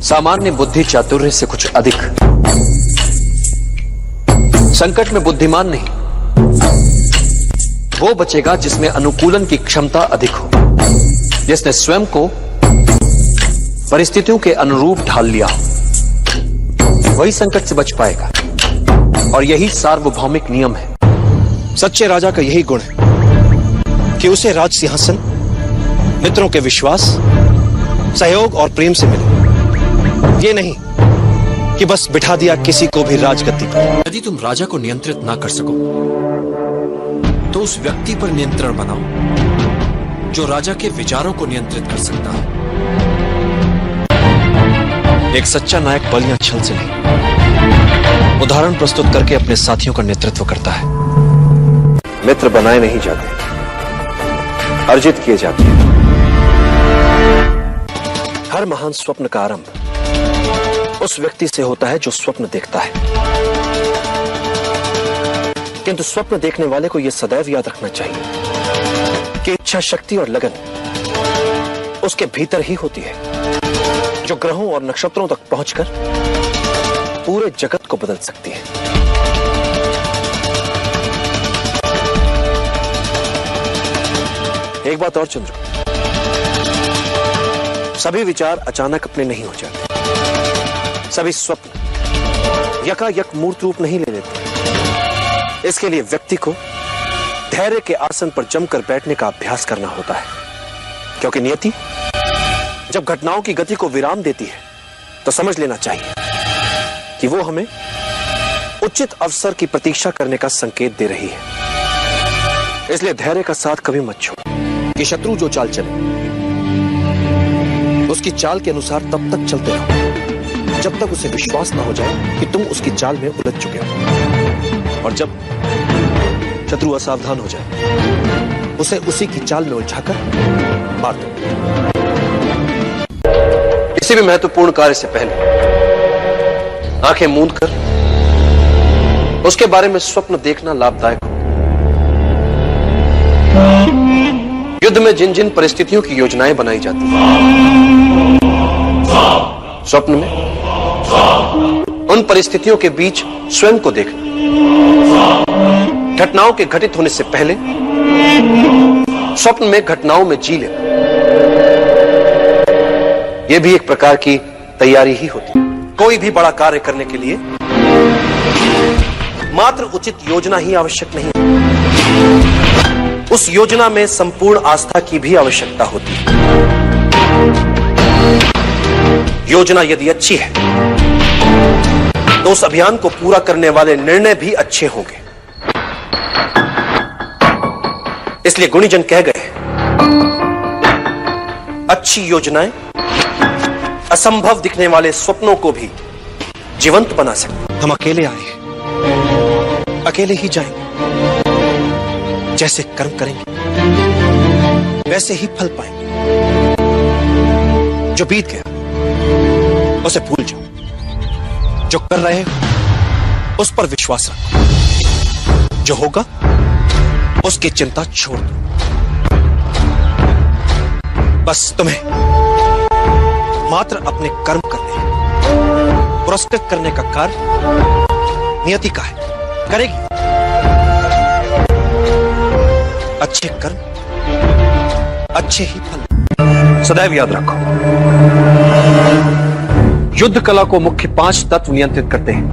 सामान्य बुद्धि चातुर्य से कुछ अधिक। संकट में बुद्धिमान नहीं, वो बचेगा जिसमें अनुकूलन की क्षमता अधिक हो, जिसने स्वयं को परिस्थितियों के अनुरूप ढाल लिया हो, वही संकट से बच पाएगा। और यही सार्वभौमिक नियम है। सच्चे राजा का यही गुण है कि उसे राज सिंहासन, मित्रों के विश्वास, सहयोग और प्रेम से मिले। ये नहीं कि बस बिठा दिया किसी को भी राजगद्दी पर। यदि तुम राजा को नियंत्रित ना कर सको तो उस व्यक्ति पर नियंत्रण बनाओ जो राजा के विचारों को नियंत्रित कर सकता है। एक सच्चा नायक बल या छल से नहीं, उदाहरण प्रस्तुत करके अपने साथियों का नेतृत्व करता है। मित्र बनाए नहीं जाते, अर्जित किए जाते हैं। हर महान स्वप्न का आरंभ उस व्यक्ति से होता है जो स्वप्न देखता है। किंतु स्वप्न देखने वाले को यह सदैव याद रखना चाहिए कि इच्छा शक्ति और लगन उसके भीतर ही होती है, जो ग्रहों और नक्षत्रों तक पहुंचकर पूरे जगत को बदल सकती है। एक बात और चंद्र, सभी विचार अचानक अपने नहीं हो जाते। सभी स्वप्न यकायक मूर्त रूप नहीं ले लेते। इसके लिए व्यक्ति को धैर्य के आसन पर जमकर बैठने का अभ्यास करना होता है, क्योंकि नियति जब घटनाओं की गति को विराम देती है तो समझ लेना चाहिए कि वो हमें उचित अवसर की प्रतीक्षा करने का संकेत दे रही है। इसलिए धैर्य का साथ कभी मत छोड़ो कि शत्रु जो चाल चले उसकी चाल के अनुसार तब तक चलते रहो जब तक उसे विश्वास ना हो जाए कि तुम उसकी चाल में उलझ चुके हो। और जब शत्रु असावधान हो जाए उसे उसी की चाल में उलझाकर मार दो। किसी भी महत्वपूर्ण कार्य से पहले आंखें मूंद कर उसके बारे में स्वप्न देखना लाभदायक हो। युद्ध में जिन जिन परिस्थितियों की योजनाएं बनाई जाती हैं, स्वप्न में उन परिस्थितियों के बीच स्वयं को देखना, घटनाओं के घटित होने से पहले स्वप्न में घटनाओं में जी लेना, यह भी एक प्रकार की तैयारी ही होती है। कोई भी बड़ा कार्य करने के लिए मात्र उचित योजना ही आवश्यक नहीं, उस योजना में संपूर्ण आस्था की भी आवश्यकता होती है। योजना यदि अच्छी है तो उस अभियान को पूरा करने वाले निर्णय भी अच्छे होंगे। इसलिए गुणीजन कह गए, अच्छी योजनाएं असंभव दिखने वाले स्वप्नों को भी जीवंत बना सकते। हम अकेले आए हैं, अकेले ही जाएंगे। जैसे कर्म करेंगे वैसे ही फल पाएंगे। जो बीत गया उसे भूल जाओ, जो कर रहे हो उस पर विश्वास रखो, जो होगा उसकी चिंता छोड़ दो। बस तुम्हें मात्र अपने कर्म करने हैं। पुरस्कृत करने का कार्य नियति का है, करेगी। अच्छे कर्म अच्छे ही फल। सदैव याद रखो, युद्ध कला को मुख्य 5 तत्व नियंत्रित करते हैं।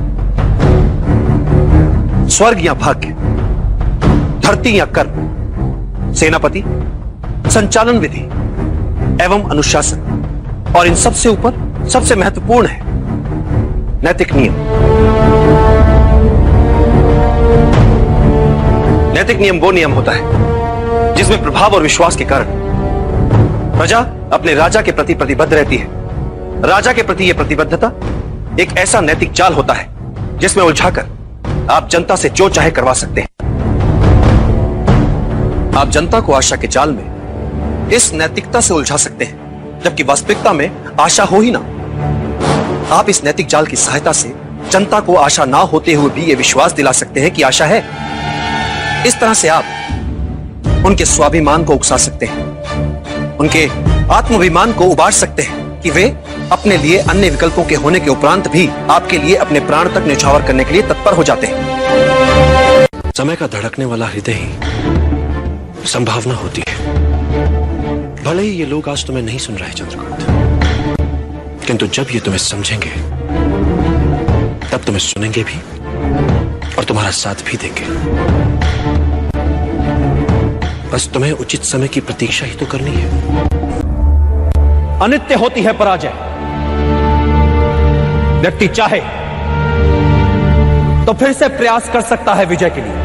स्वर्ग या भाग्य, धरती या कर्म, सेनापति, संचालन विधि एवं अनुशासन, और इन सबसे ऊपर सबसे महत्वपूर्ण है नैतिक नियम। नैतिक नियम वो नियम होता है जिसमें प्रभाव और विश्वास के कारण प्रजा अपने राजा के प्रति प्रतिबद्ध रहती है। राजा के प्रति यह प्रतिबद्धता एक ऐसा नैतिक जाल होता है जिसमें उलझाकर आप जनता से जो चाहे करवा सकते हैं। आप जनता को आशा के जाल में इस नैतिकता से उलझा सकते हैं, जबकि वास्तविकता में आशा हो ही ना। आप इस नैतिक जाल की सहायता से जनता को आशा ना होते हुए भी यह विश्वास दिला सकते हैं कि आशा है। इस तरह से आप उनके स्वाभिमान को उकसा सकते हैं, उनके आत्माभिमान को उबार सकते हैं कि वे अपने लिए अन्य विकल्पों के होने के उपरांत भी आपके लिए अपने प्राण तक न्यौछावर करने के लिए तत्पर हो जाते हैं। समय का धड़कने वाला हृदय ही संभावना होती है। भले ही ये लोग आज तुम्हें नहीं सुन रहे चंद्रगुप्त, किंतु जब ये तुम्हें समझेंगे तब तुम्हें सुनेंगे भी और तुम्हारा साथ भी देंगे। बस तुम्हें उचित समय की प्रतीक्षा ही तो करनी है। अनित्य होती है पराजय। व्यक्ति चाहे तो फिर से प्रयास कर सकता है विजय के लिए।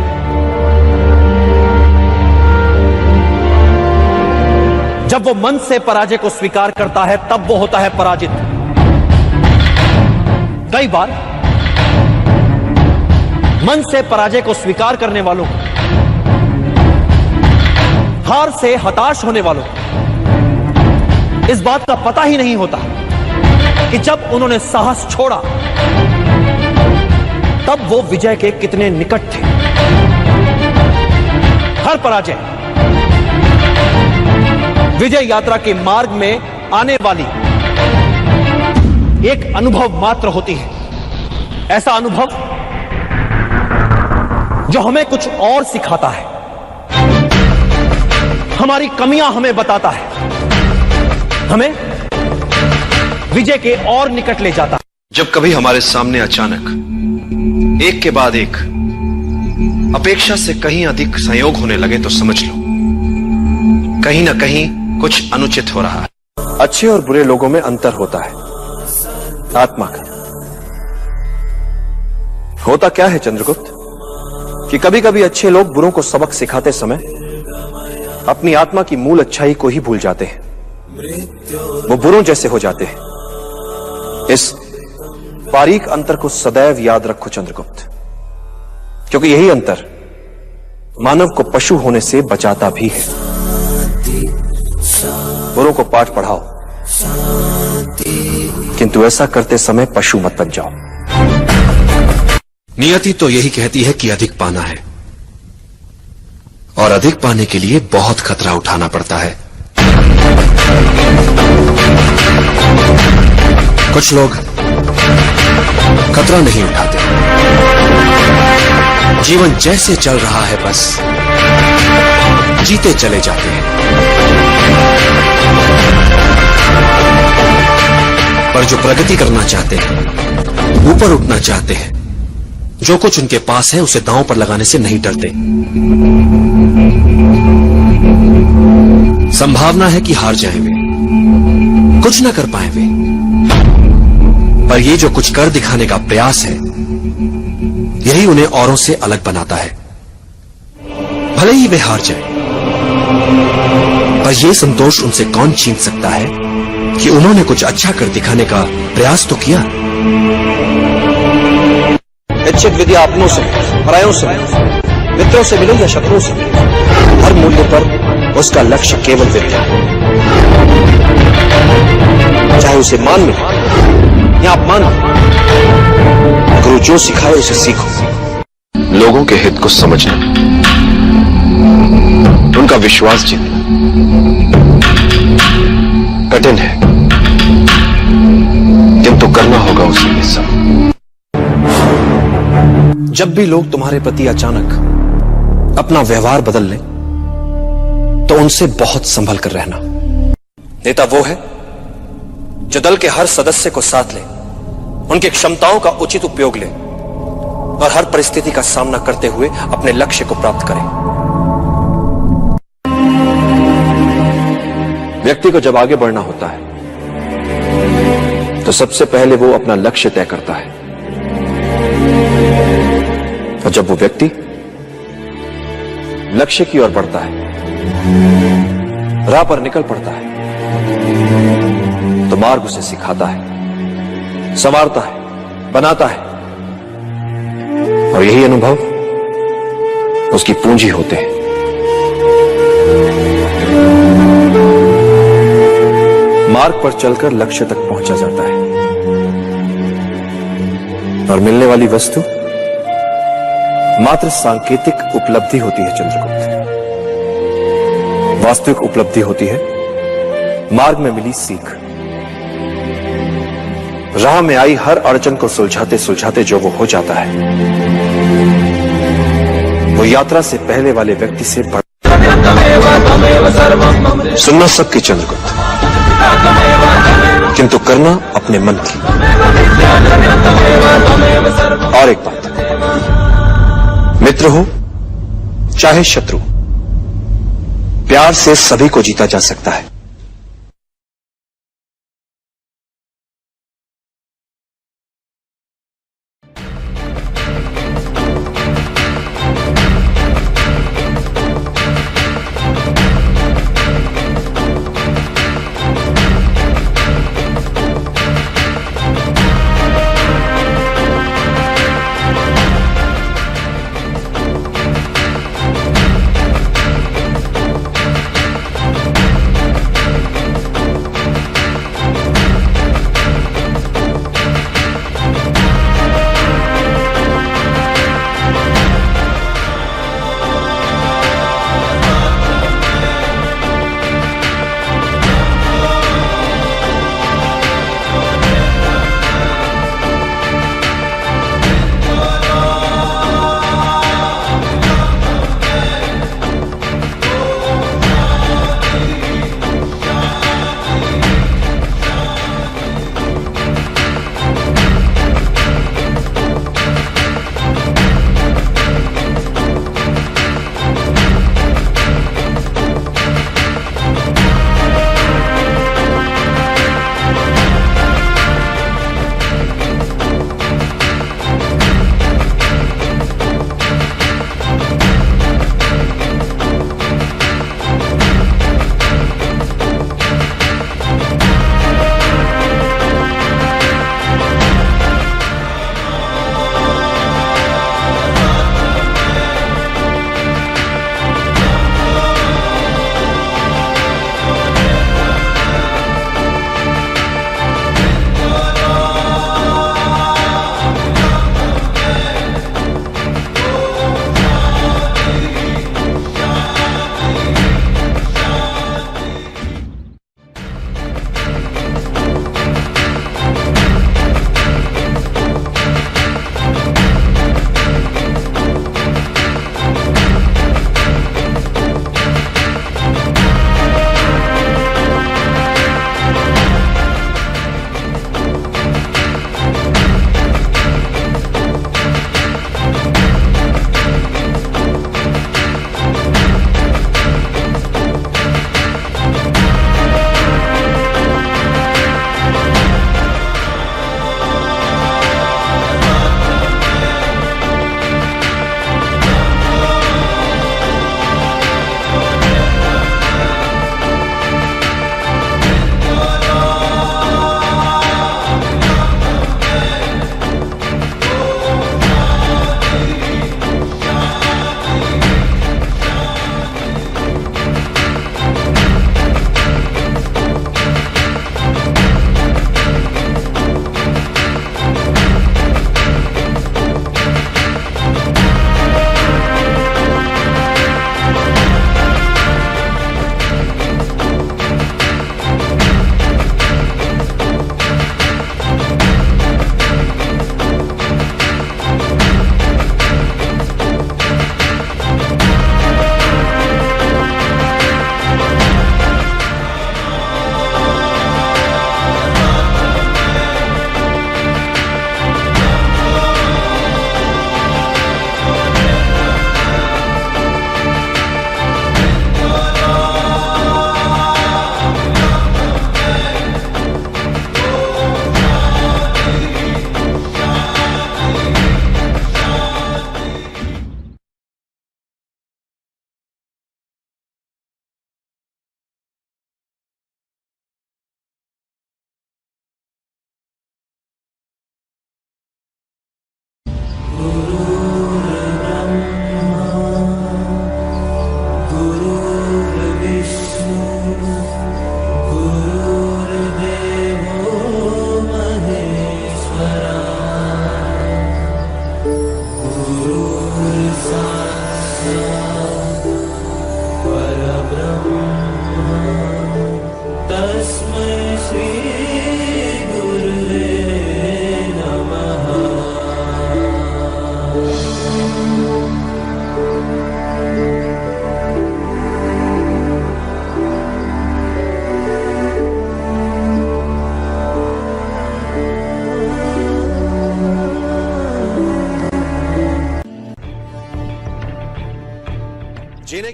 जब वो मन से पराजय को स्वीकार करता है तब वो होता है पराजित। कई बार मन से पराजय को स्वीकार करने वालों को, हार से हताश होने वालों को इस बात का पता ही नहीं होता कि जब उन्होंने साहस छोड़ा तब वो विजय के कितने निकट थे। हर पराजय विजय यात्रा के मार्ग में आने वाली एक अनुभव मात्र होती है। ऐसा अनुभव जो हमें कुछ और सिखाता है, हमारी कमियां हमें बताता है, हमें विजय के और निकट ले जाता है। जब कभी हमारे सामने अचानक एक के बाद एक अपेक्षा से कहीं अधिक संयोग होने लगे तो समझ लो कहीं ना कहीं कुछ अनुचित हो रहा है। अच्छे और बुरे लोगों में अंतर होता है, आत्मा का। होता क्या है चंद्रगुप्त कि कभी कभी अच्छे लोग बुरों को सबक सिखाते समय अपनी आत्मा की मूल अच्छाई को ही भूल जाते हैं। वो बुरों जैसे हो जाते हैं। इस बारीक अंतर को सदैव याद रखो चंद्रगुप्त, क्योंकि यही अंतर मानव को पशु होने से बचाता भी है। बुरों को पाठ पढ़ाओ, किंतु ऐसा करते समय पशु मत बन जाओ। नियति तो यही कहती है कि अधिक पाना है, और अधिक पाने के लिए बहुत खतरा उठाना पड़ता है। कुछ लोग खतरा नहीं उठाते, जीवन जैसे चल रहा है बस जीते चले जाते हैं। पर जो प्रगति करना चाहते हैं, ऊपर उठना चाहते हैं, जो कुछ उनके पास है उसे दांव पर लगाने से नहीं डरते। संभावना है कि हार जाएं वे, कुछ ना कर पाए वे, पर ये जो कुछ कर दिखाने का प्रयास है यही उन्हें औरों से अलग बनाता है। भले ही वे हार जाएं, पर यह संतोष उनसे कौन छीन सकता है कि उन्होंने कुछ अच्छा कर दिखाने का प्रयास तो किया। इच्छित विद्या अपनों से परायों से मित्रों से मिले या शत्रुओं से मिले, हर मूल्य पर उसका लक्ष्य केवल विद्या है। चाहे उसे मान मिले या अपमान मिले, गुरु जो सिखाए उसे सीखो। लोगों के हित को समझना, उनका विश्वास जीतना कठिन है, किंतु करना होगा उसे ये सब। जब भी लोग तुम्हारे प्रति अचानक अपना व्यवहार बदल लें, तो उनसे बहुत संभल कर रहना। नेता वो है जो दल के हर सदस्य को साथ ले, उनकी क्षमताओं का उचित उपयोग ले और हर परिस्थिति का सामना करते हुए अपने लक्ष्य को प्राप्त करे। व्यक्ति को जब आगे बढ़ना होता है तो सबसे पहले वो अपना लक्ष्य तय करता है, और जब वो व्यक्ति लक्ष्य की ओर बढ़ता है, राह पर निकल पड़ता है, तो मार्ग उसे सिखाता है, संवारता है, बनाता है, और यही अनुभव उसकी पूंजी होते हैं। मार्ग पर चलकर लक्ष्य तक पहुंचा जाता है, और मिलने वाली वस्तु मात्र सांकेतिक उपलब्धि होती है चंद्रगुप्त। वास्तविक उपलब्धि होती है मार्ग में मिली सीख। राह में आई हर अड़चन को सुलझाते सुलझाते जो वो हो जाता है, वो यात्रा से पहले वाले व्यक्ति से बढ़। सुनना सबकी चंद्रगुप्त, किंतु करना अपने मन की। और एक बात, मित्र हो चाहे शत्रु, प्यार से सभी को जीता जा सकता है।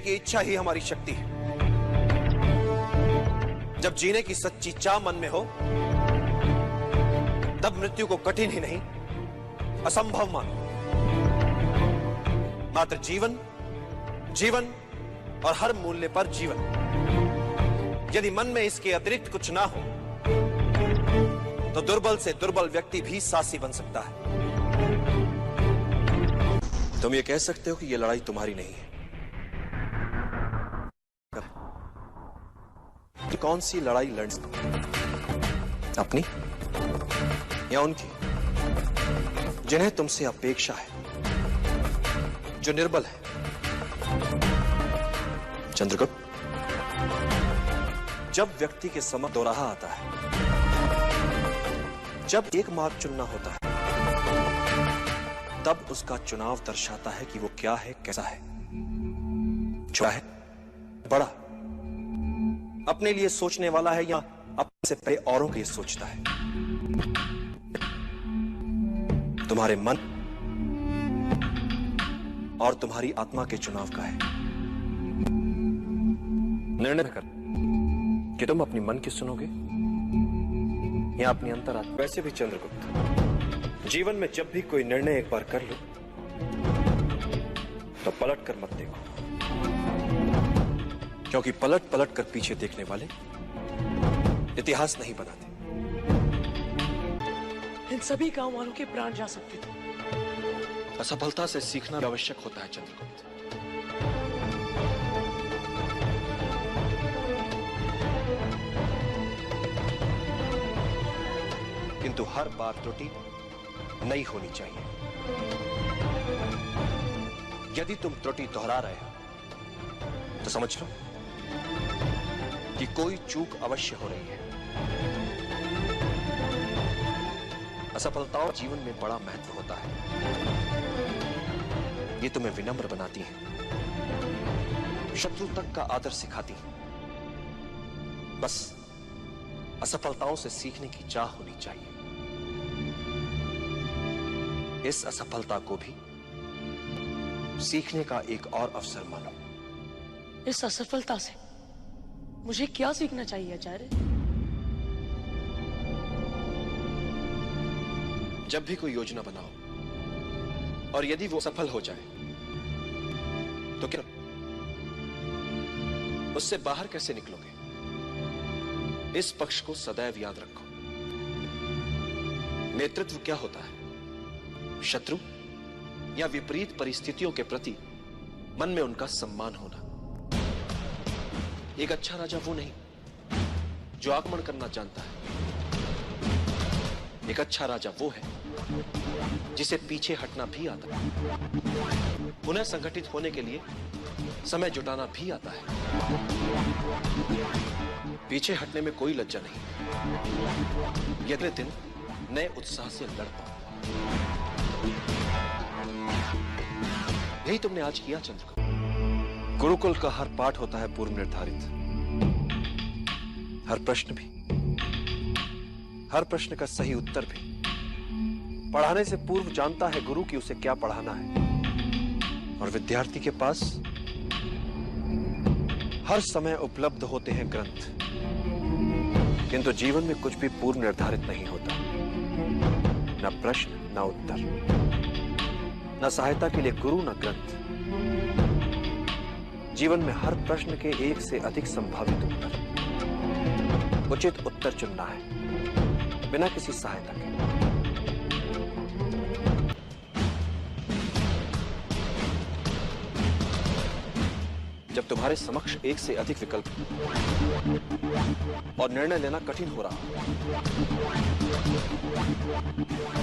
की इच्छा ही हमारी शक्ति है। जब जीने की सच्ची चाह मन में हो, तब मृत्यु को कठिन ही नहीं असंभव मानो। मात्र जीवन, जीवन और हर मूल्य पर जीवन। यदि मन में इसके अतिरिक्त कुछ ना हो, तो दुर्बल से दुर्बल व्यक्ति भी साहसी बन सकता है। तुम ये कह सकते हो कि यह लड़ाई तुम्हारी नहीं है। कौन सी लड़ाई लड़ अपनी या उनकी जिन्हें तुमसे अपेक्षा है, जो निर्बल है? चंद्रगुप्त, जब व्यक्ति के समक्ष दोराहा आता है, जब एक मार्ग चुनना होता है, तब उसका चुनाव दर्शाता है कि वो क्या है, कैसा है। छोटा है, बड़ा, अपने लिए सोचने वाला है या अपने से पहले औरों के लिए सोचता है। तुम्हारे मन और तुम्हारी आत्मा के चुनाव का है। निर्णय कर कि तुम अपनी मन की सुनोगे या अपनी अंतरात्मा। वैसे भी चंद्रगुप्त, जीवन में जब भी कोई निर्णय एक बार कर लो, तो पलट कर मत देखो, क्योंकि पलट पलट कर पीछे देखने वाले इतिहास नहीं बनाते। इन सभी गांव वालों के प्राण जा सकते थे। असफलता से सीखना आवश्यक होता है चंद्रगुप्त। किंतु हर बार त्रुटि नई होनी चाहिए। यदि तुम त्रुटि दोहरा रहे हो, तो समझ लो कि कोई चूक अवश्य हो रही है। असफलताओं जीवन में बड़ा महत्व होता है। ये तुम्हें विनम्र बनाती है, शत्रु तक का आदर सिखाती है। बस असफलताओं से सीखने की चाह होनी चाहिए। इस असफलता को भी सीखने का एक और अवसर मानो। इस असफलता से मुझे क्या सीखना चाहिए आचार्य? जब भी कोई योजना बनाओ और यदि वो सफल हो जाए, तो क्या उससे बाहर कैसे निकलोगे? इस पक्ष को सदैव याद रखो। नेतृत्व क्या होता है? शत्रु या विपरीत परिस्थितियों के प्रति मन में उनका सम्मान होना। एक अच्छा राजा वो नहीं जो आक्रमण करना जानता है। एक अच्छा राजा वो है जिसे पीछे हटना भी आता है, पुनः संगठित होने के लिए समय जुटाना भी आता है। पीछे हटने में कोई लज्जा नहीं। अगले दिन नए उत्साह से लड़ पाओ। यही तुमने आज किया चंद्रगुप्त। गुरुकुल का हर पाठ होता है पूर्व निर्धारित। हर प्रश्न भी, हर प्रश्न का सही उत्तर भी पढ़ाने से पूर्व जानता है गुरु कि उसे क्या पढ़ाना है। और विद्यार्थी के पास हर समय उपलब्ध होते हैं ग्रंथ, किंतु जीवन में कुछ भी पूर्व निर्धारित नहीं होता। न प्रश्न, न उत्तर, न सहायता के लिए गुरु, न ग्रंथ। जीवन में हर प्रश्न के एक से अधिक संभावित उत्तर। उचित उत्तर चुनना है बिना किसी सहायता के। जब तुम्हारे समक्ष एक से अधिक विकल्प और निर्णय लेना कठिन हो रहा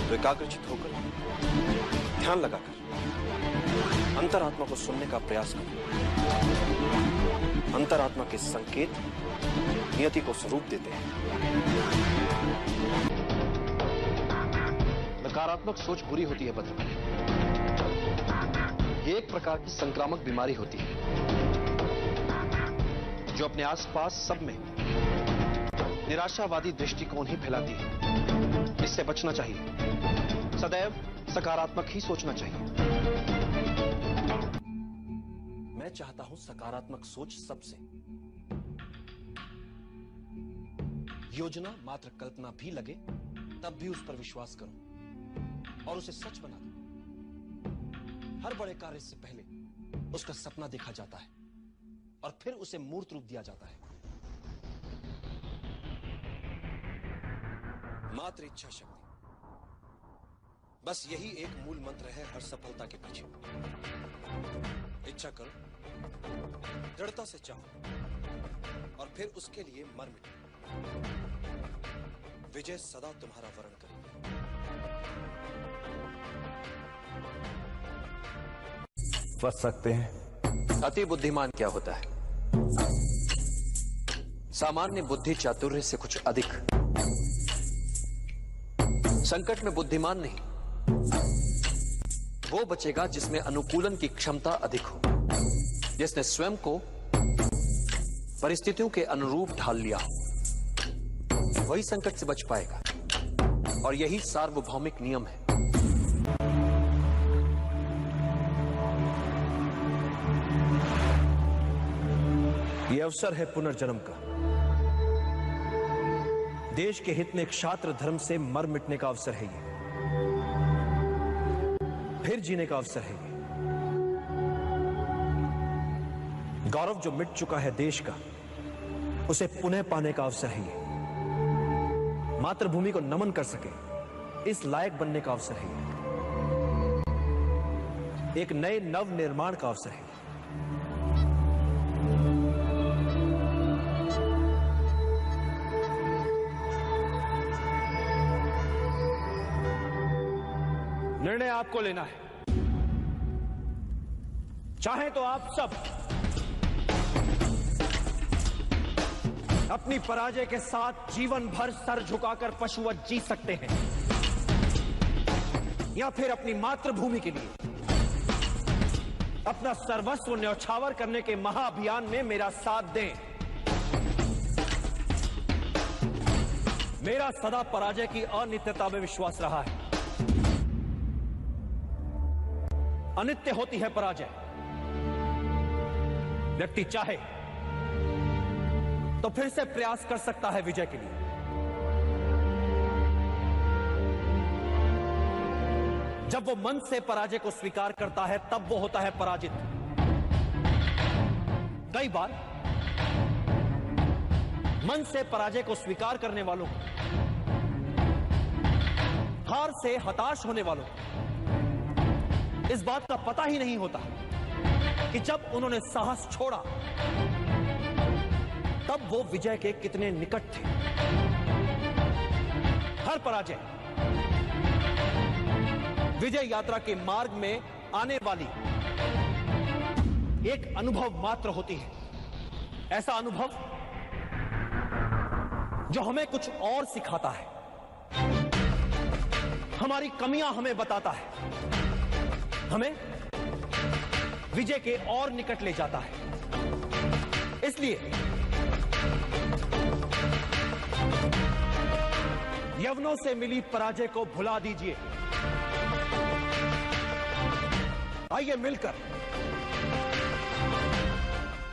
तो एकाग्रचित होकर, ध्यान लगाकर अंतरात्मा को सुनने का प्रयास करो। अंतरात्मा के संकेत नियति को स्वरूप देते हैं। नकारात्मक सोच बुरी होती है भद्र। ये एक प्रकार की संक्रामक बीमारी होती है जो अपने आसपास सब में निराशावादी दृष्टिकोण ही फैलाती है। इससे बचना चाहिए। सदैव सकारात्मक ही सोचना चाहिए। मैं चाहता हूं सकारात्मक सोच सबसे। योजना मात्र कल्पना भी लगे तब भी उस पर विश्वास करो और उसे सच बना दो। हर बड़े कार्य से पहले उसका सपना देखा जाता है और फिर उसे मूर्त रूप दिया जाता है। मात्र इच्छा शक्ति, बस यही एक मूल मंत्र है हर सफलता के पीछे। इच्छा करो, दृढ़ता से चाहो और फिर उसके लिए मर मिटो। विजय सदा तुम्हारा वरण करेगी। समझ सकते हैं अति बुद्धिमान क्या होता है? सामान्य बुद्धि चातुर्य से कुछ अधिक। संकट में बुद्धिमान नहीं, वो बचेगा जिसमें अनुकूलन की क्षमता अधिक हो, जिसने स्वयं को परिस्थितियों के अनुरूप ढाल लिया हो, वही संकट से बच पाएगा। और यही सार्वभौमिक नियम है। यह अवसर है पुनर्जन्म का। देश के हित में क्षात्र धर्म से मर मिटने का अवसर है ये। फिर जीने का अवसर है ये। गौरव जो मिट चुका है देश का, उसे पुनः पाने का अवसर है ये। मातृभूमि को नमन कर सके इस लायक बनने का अवसर है ये। एक नए नव निर्माण का अवसर है। निर्णय आपको लेना है। चाहे तो आप सब अपनी पराजय के साथ जीवन भर सर झुकाकर पशुवत जी सकते हैं, या फिर अपनी मातृभूमि के लिए अपना सर्वस्व न्यौछावर करने के महाअभियान में मेरा साथ दें। मेरा सदा पराजय की अनित्यता में विश्वास रहा है। अनित्य होती है पराजय। व्यक्ति चाहे तो फिर से प्रयास कर सकता है विजय के लिए। जब वो मन से पराजय को स्वीकार करता है तब वो होता है पराजित। कई बार मन से पराजय को स्वीकार करने वालों को, हार से हताश होने वालों को इस बात का पता ही नहीं होता कि जब उन्होंने साहस छोड़ा तब वो विजय के कितने निकट थे। हर पराजय विजय यात्रा के मार्ग में आने वाली एक अनुभव मात्र होती है। ऐसा अनुभव जो हमें कुछ और सिखाता है, हमारी कमियां हमें बताता है, हमें विजय के और निकट ले जाता है। इसलिए यवनों से मिली पराजय को भुला दीजिए। आइए मिलकर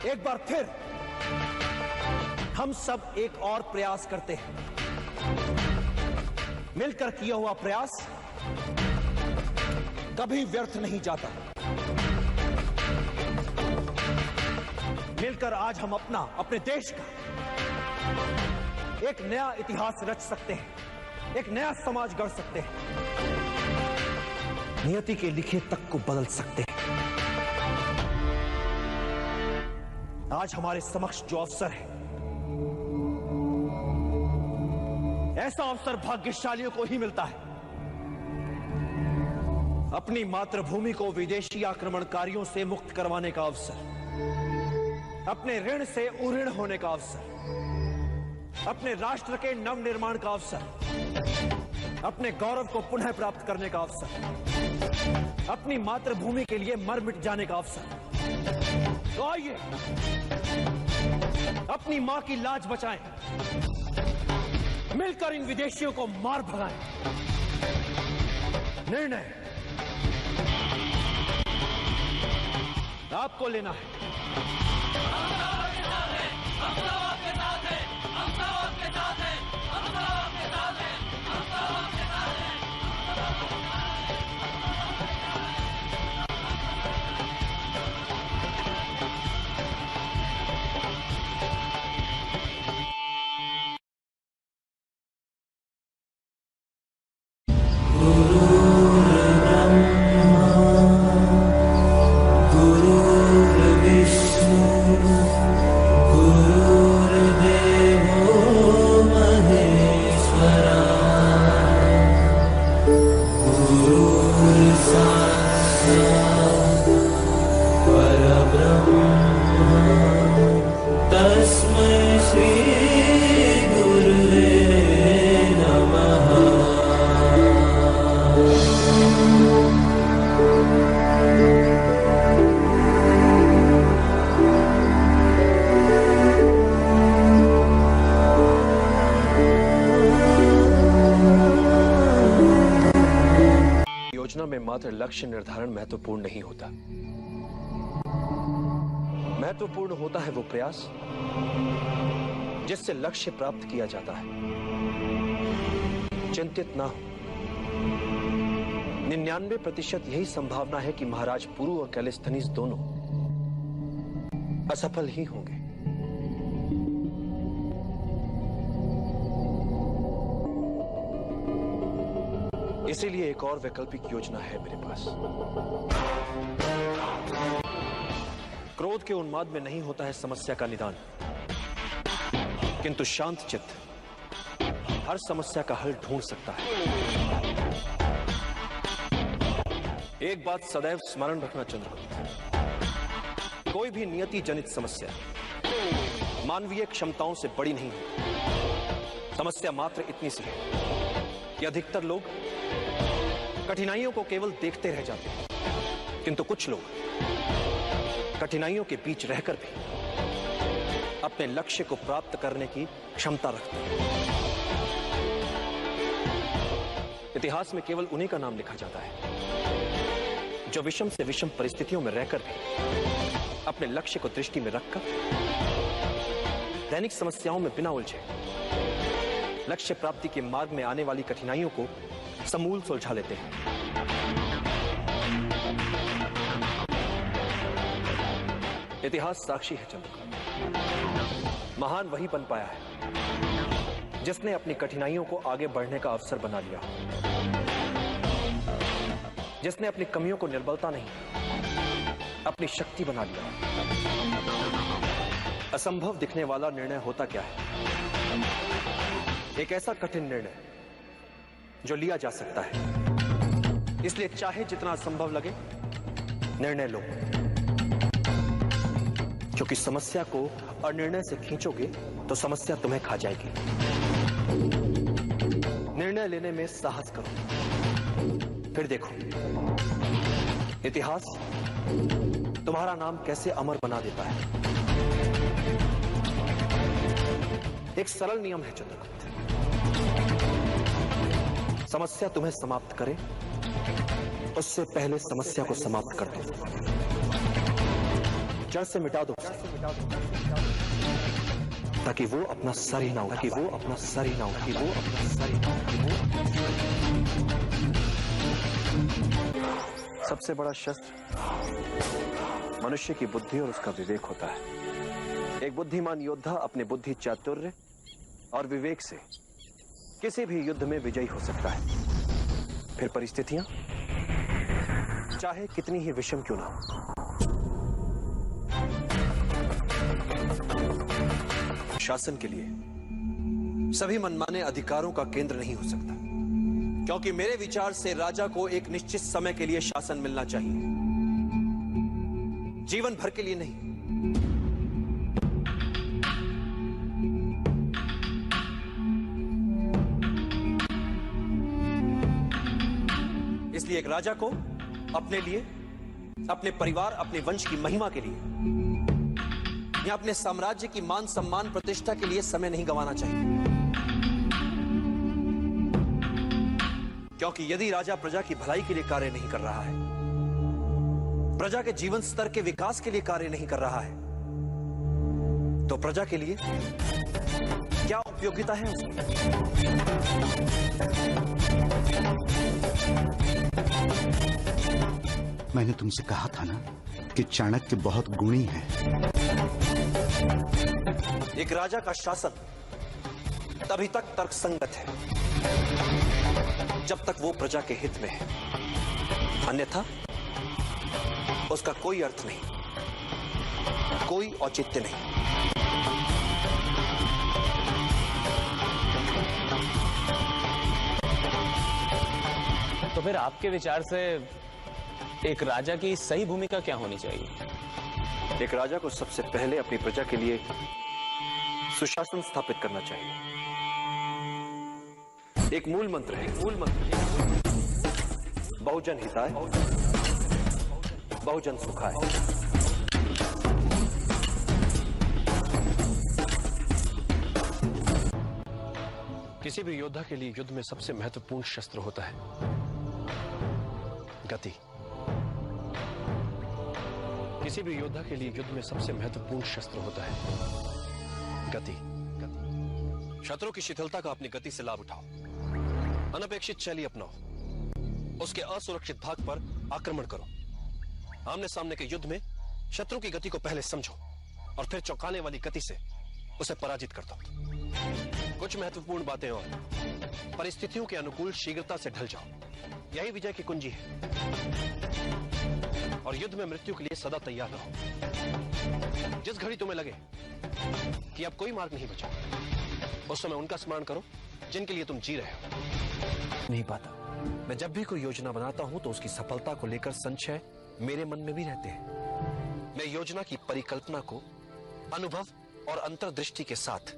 एक बार फिर हम सब एक और प्रयास करते हैं। मिलकर किया हुआ प्रयास कभी व्यर्थ नहीं जाता। मिलकर आज हम अपने देश का एक नया इतिहास रच सकते हैं, एक नया समाज गढ़ सकते हैं, नियति के लिखे तक को बदल सकते हैं। आज हमारे समक्ष जो अवसर है, ऐसा अवसर भाग्यशालियों को ही मिलता है। अपनी मातृभूमि को विदेशी आक्रमणकारियों से मुक्त करवाने का अवसर, अपने ऋण से उऋण होने का अवसर, अपने राष्ट्र के नवनिर्माण का अवसर, अपने गौरव को पुनः प्राप्त करने का अवसर, अपनी मातृभूमि के लिए मर मिट जाने का अवसर। तो आइए अपनी मां की लाज बचाएं, मिलकर इन विदेशियों को मार भगाएं। निर्णय आपको लेना है। योजना में मात्र लक्ष्य निर्धारण महत्वपूर्ण नहीं होता। महत्वपूर्ण होता है वो प्रयास जिससे लक्ष्य प्राप्त किया जाता है। चिंतित ना हो, 99% यही संभावना है कि महाराज पुरु और कैलिस्थनीज दोनों असफल ही होंगे। इसीलिए एक और वैकल्पिक योजना है मेरे पास। क्रोध के उन्माद में नहीं होता है समस्या का निदान, किंतु शांत चित्त हर समस्या का हल ढूंढ सकता है। एक बात सदैव स्मरण रखना चंद्रगुप्त, कोई भी नियति जनित समस्या मानवीय क्षमताओं से बड़ी नहीं है। समस्या मात्र इतनी सी है कि अधिकतर लोग कठिनाइयों को केवल देखते रह जाते हैं, किंतु कुछ लोग कठिनाइयों के बीच रहकर भी अपने लक्ष्य को प्राप्त करने की क्षमता रखते हैं। इतिहास में केवल उन्हीं का नाम लिखा जाता है जो विषम से विषम परिस्थितियों में रहकर भी अपने लक्ष्य को दृष्टि में रखकर दैनिक समस्याओं में बिना उलझे लक्ष्य प्राप्ति के मार्ग में आने वाली कठिनाइयों को समूल सुलझा लेते हैं। इतिहास साक्षी है चंद्रगुप्त, महान वही बन पाया है जिसने अपनी कठिनाइयों को आगे बढ़ने का अवसर बना लिया, जिसने अपनी कमियों को निर्बलता नहीं अपनी शक्ति बना लिया। असंभव दिखने वाला निर्णय होता क्या है? एक ऐसा कठिन निर्णय जो लिया जा सकता है। इसलिए चाहे जितना असंभव लगे, निर्णय लो, क्योंकि समस्या को अनिर्णय से खींचोगे तो समस्या तुम्हें खा जाएगी। निर्णय लेने में साहस करो, फिर देखो इतिहास तुम्हारा नाम कैसे अमर बना देता है। एक सरल नियम है चंद्रगुप्त, समस्या तुम्हें समाप्त करे उससे पहले समस्या को समाप्त कर दो, जड़ से मिटा दो, ताकि वो अपना सर ही ना उठा, सबसे बड़ा शस्त्र मनुष्य की बुद्धि और उसका विवेक होता है। एक बुद्धिमान योद्धा अपने बुद्धि, चातुर्य और विवेक से किसी भी युद्ध में विजयी हो सकता है। फिर परिस्थितियां चाहे कितनी ही विषम क्यों ना हो। शासन के लिए सभी मनमाने अधिकारों का केंद्र नहीं हो सकता, क्योंकि मेरे विचार से राजा को एक निश्चित समय के लिए शासन मिलना चाहिए, जीवन भर के लिए नहीं। इसलिए एक राजा को अपने लिए, अपने परिवार, अपने वंश की महिमा के लिए या अपने साम्राज्य की मान सम्मान प्रतिष्ठा के लिए समय नहीं गंवाना चाहिए, क्योंकि यदि राजा प्रजा की भलाई के लिए कार्य नहीं कर रहा है प्रजा के जीवन स्तर के विकास के लिए कार्य नहीं कर रहा है, तो प्रजा के लिए क्या उपयोगिता है उसकी? मैंने तुमसे कहा था ना कि चाणक्य बहुत गुणी है। एक राजा का शासन तभी तक तर्कसंगत है जब तक वो प्रजा के हित में है, अन्यथा उसका कोई अर्थ नहीं, कोई औचित्य नहीं। तो फिर आपके विचार से एक राजा की सही भूमिका क्या होनी चाहिए? एक राजा को सबसे पहले अपनी प्रजा के लिए सुशासन स्थापित करना चाहिए। एक मूल मंत्र है, बहुजन हिताय, बहुजन सुखाय। किसी भी योद्धा के लिए युद्ध में सबसे महत्वपूर्ण शस्त्र होता है गति। किसी भी योद्धा के लिए युद्ध में सबसे महत्वपूर्ण शस्त्र होता है गति। शत्रु की शिथिलता का अपनी गति से लाभ उठाओ, अनपेक्षित शैली अपनाओ, उसके असुरक्षित भाग पर आक्रमण करो। आमने सामने के युद्ध में शत्रु की गति को पहले समझो और फिर चौंकाने वाली गति से उसे पराजित कर दो। कुछ महत्वपूर्ण बातें और परिस्थितियों के अनुकूल शीघ्रता से ढल जाओ, यही विजय की कुंजी है। और युद्ध में मृत्यु के लिए सदा तैयार रहो। जिस घड़ी तुम्हें लगे कि अब कोई मार्ग नहीं बचा, उस समय उनका स्मरण करो जिनके लिए तुम जी रहे हो। नहीं पाता, मैं जब भी कोई योजना बनाता हूं तो उसकी सफलता को लेकर संशय मेरे मन में भी रहते हैं। मैं योजना की परिकल्पना को अनुभव और अंतर्दृष्टि के साथ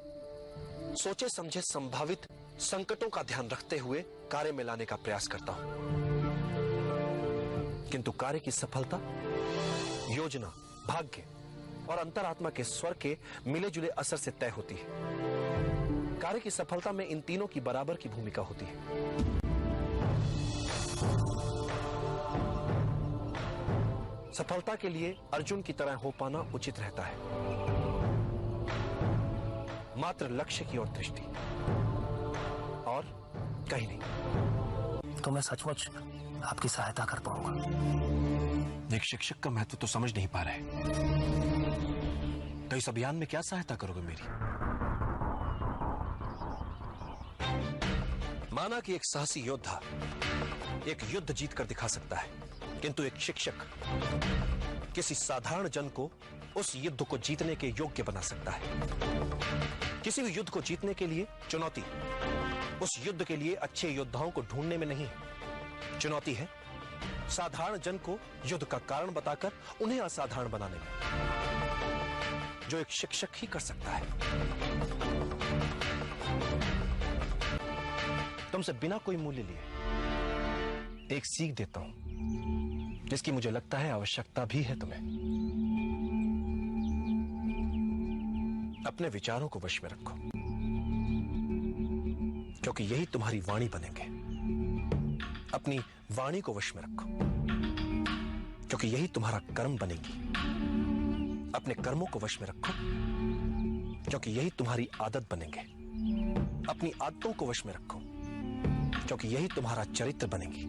सोचे समझे संभावित संकटों का ध्यान रखते हुए कार्य में लाने का प्रयास करता हूं, किंतु कार्य की सफलता योजना, भाग्य और अंतरात्मा के स्वर के मिले जुले असर से तय होती है। कार्य की सफलता में इन तीनों की बराबर की भूमिका होती है। सफलता के लिए अर्जुन की तरह हो पाना उचित रहता है, मात्र लक्ष्य की ओर दृष्टि और कहीं नहीं। तो मैं सचमुच आपकी सहायता कर पाऊंगा। एक शिक्षक का महत्व तो समझ नहीं पा रहे, तो इस अभियान में क्या सहायता करोगे मेरी? माना कि एक साहसी योद्धा एक युद्ध जीत कर दिखा सकता है, किंतु एक शिक्षक किसी साधारण जन को उस युद्ध को जीतने के योग्य बना सकता है। किसी भी युद्ध को जीतने के लिए चुनौती उस युद्ध के लिए अच्छे योद्धाओं को ढूंढने में नहीं है, चुनौती है साधारण जन को युद्ध का कारण बताकर उन्हें असाधारण बनाने में, जो एक शिक्षक ही कर सकता है। तुमसे बिना कोई मूल्य लिए एक सीख देता हूं जिसकी मुझे लगता है आवश्यकता भी है तुम्हें। अपने विचारों को वश में रखो, क्योंकि यही तुम्हारी वाणी बनेंगे। अपनी वाणी को वश में रखो, क्योंकि यही तुम्हारा कर्म बनेगी। अपने कर्मों को वश में रखो, क्योंकि यही तुम्हारी आदत बनेंगे। अपनी आदतों को वश में रखो, क्योंकि यही तुम्हारा चरित्र बनेगी।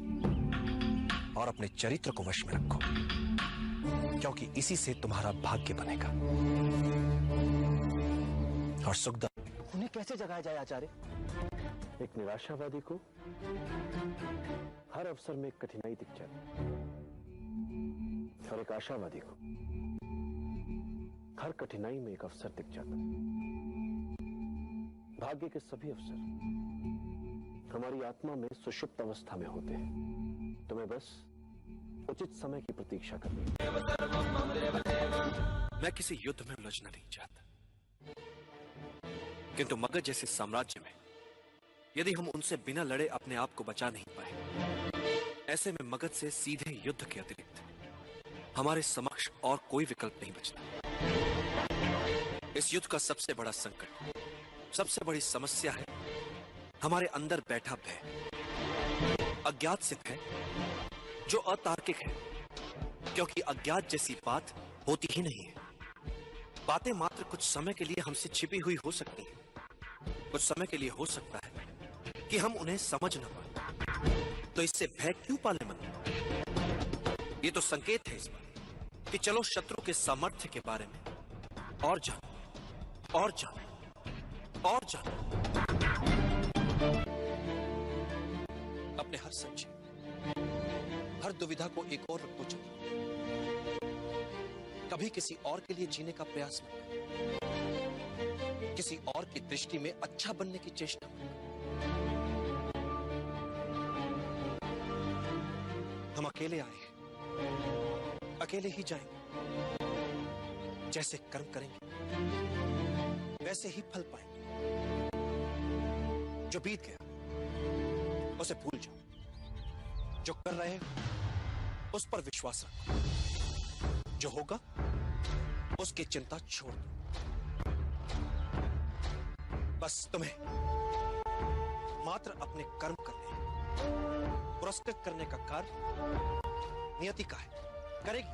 और अपने चरित्र को वश में रखो, क्योंकि इसी से तुम्हारा भाग्य बनेगा। और सुखदा उन्हें कैसे जगाया जाए आचार्य? एक निराशावादी को हर अवसर में एक कठिनाई दिख जाती, और एक आशावादी को हर कठिनाई में एक अवसर दिख जाता। भाग्य के सभी अवसर हमारी आत्मा में सुषुप्त अवस्था में होते हैं, तुम्हें बस उचित समय की प्रतीक्षा करनी है। मैं किसी युद्ध में उलझना नहीं चाहता, किंतु मगध जैसे साम्राज्य में यदि हम उनसे बिना लड़े अपने आप को बचा नहीं पाए, ऐसे में मगध से सीधे युद्ध के अतिरिक्त हमारे समक्ष और कोई विकल्प नहीं बचता। इस युद्ध का सबसे बड़ा संकट, सबसे बड़ी समस्या है हमारे अंदर बैठा भय, अज्ञात से भय जो अतार्किक है, क्योंकि अज्ञात जैसी बात होती ही नहीं है। बातें मात्र कुछ समय के लिए हमसे छिपी हुई हो सकती हैं। कुछ समय के लिए हो सकता है कि हम उन्हें समझ न पाए, तो इससे भय क्यों पाले मन? ये तो संकेत है इस बात कि चलो शत्रु के सामर्थ्य के बारे में और जानो, और जानो, और जानो। अपने हर संशय, हर दुविधा को एक और रखो चलो। कभी किसी और के लिए जीने का प्रयास मत करो, किसी और की दृष्टि में अच्छा बनने की चेष्टा मत करो। हम अकेले आए हैं, अकेले ही जाएंगे। जैसे कर्म करेंगे वैसे ही फल पाएंगे। जो बीत गया उसे भूल जाओ, जो कर रहे हो उस पर विश्वास रखो, जो होगा उसकी चिंता छोड़ दो। बस तुम्हें मात्र अपने कर्म करने, पुरस्कृत करने का कार्य नियति का है, करेगी।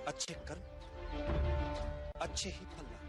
अच्छे कर्म अच्छे ही फल लाएंगे।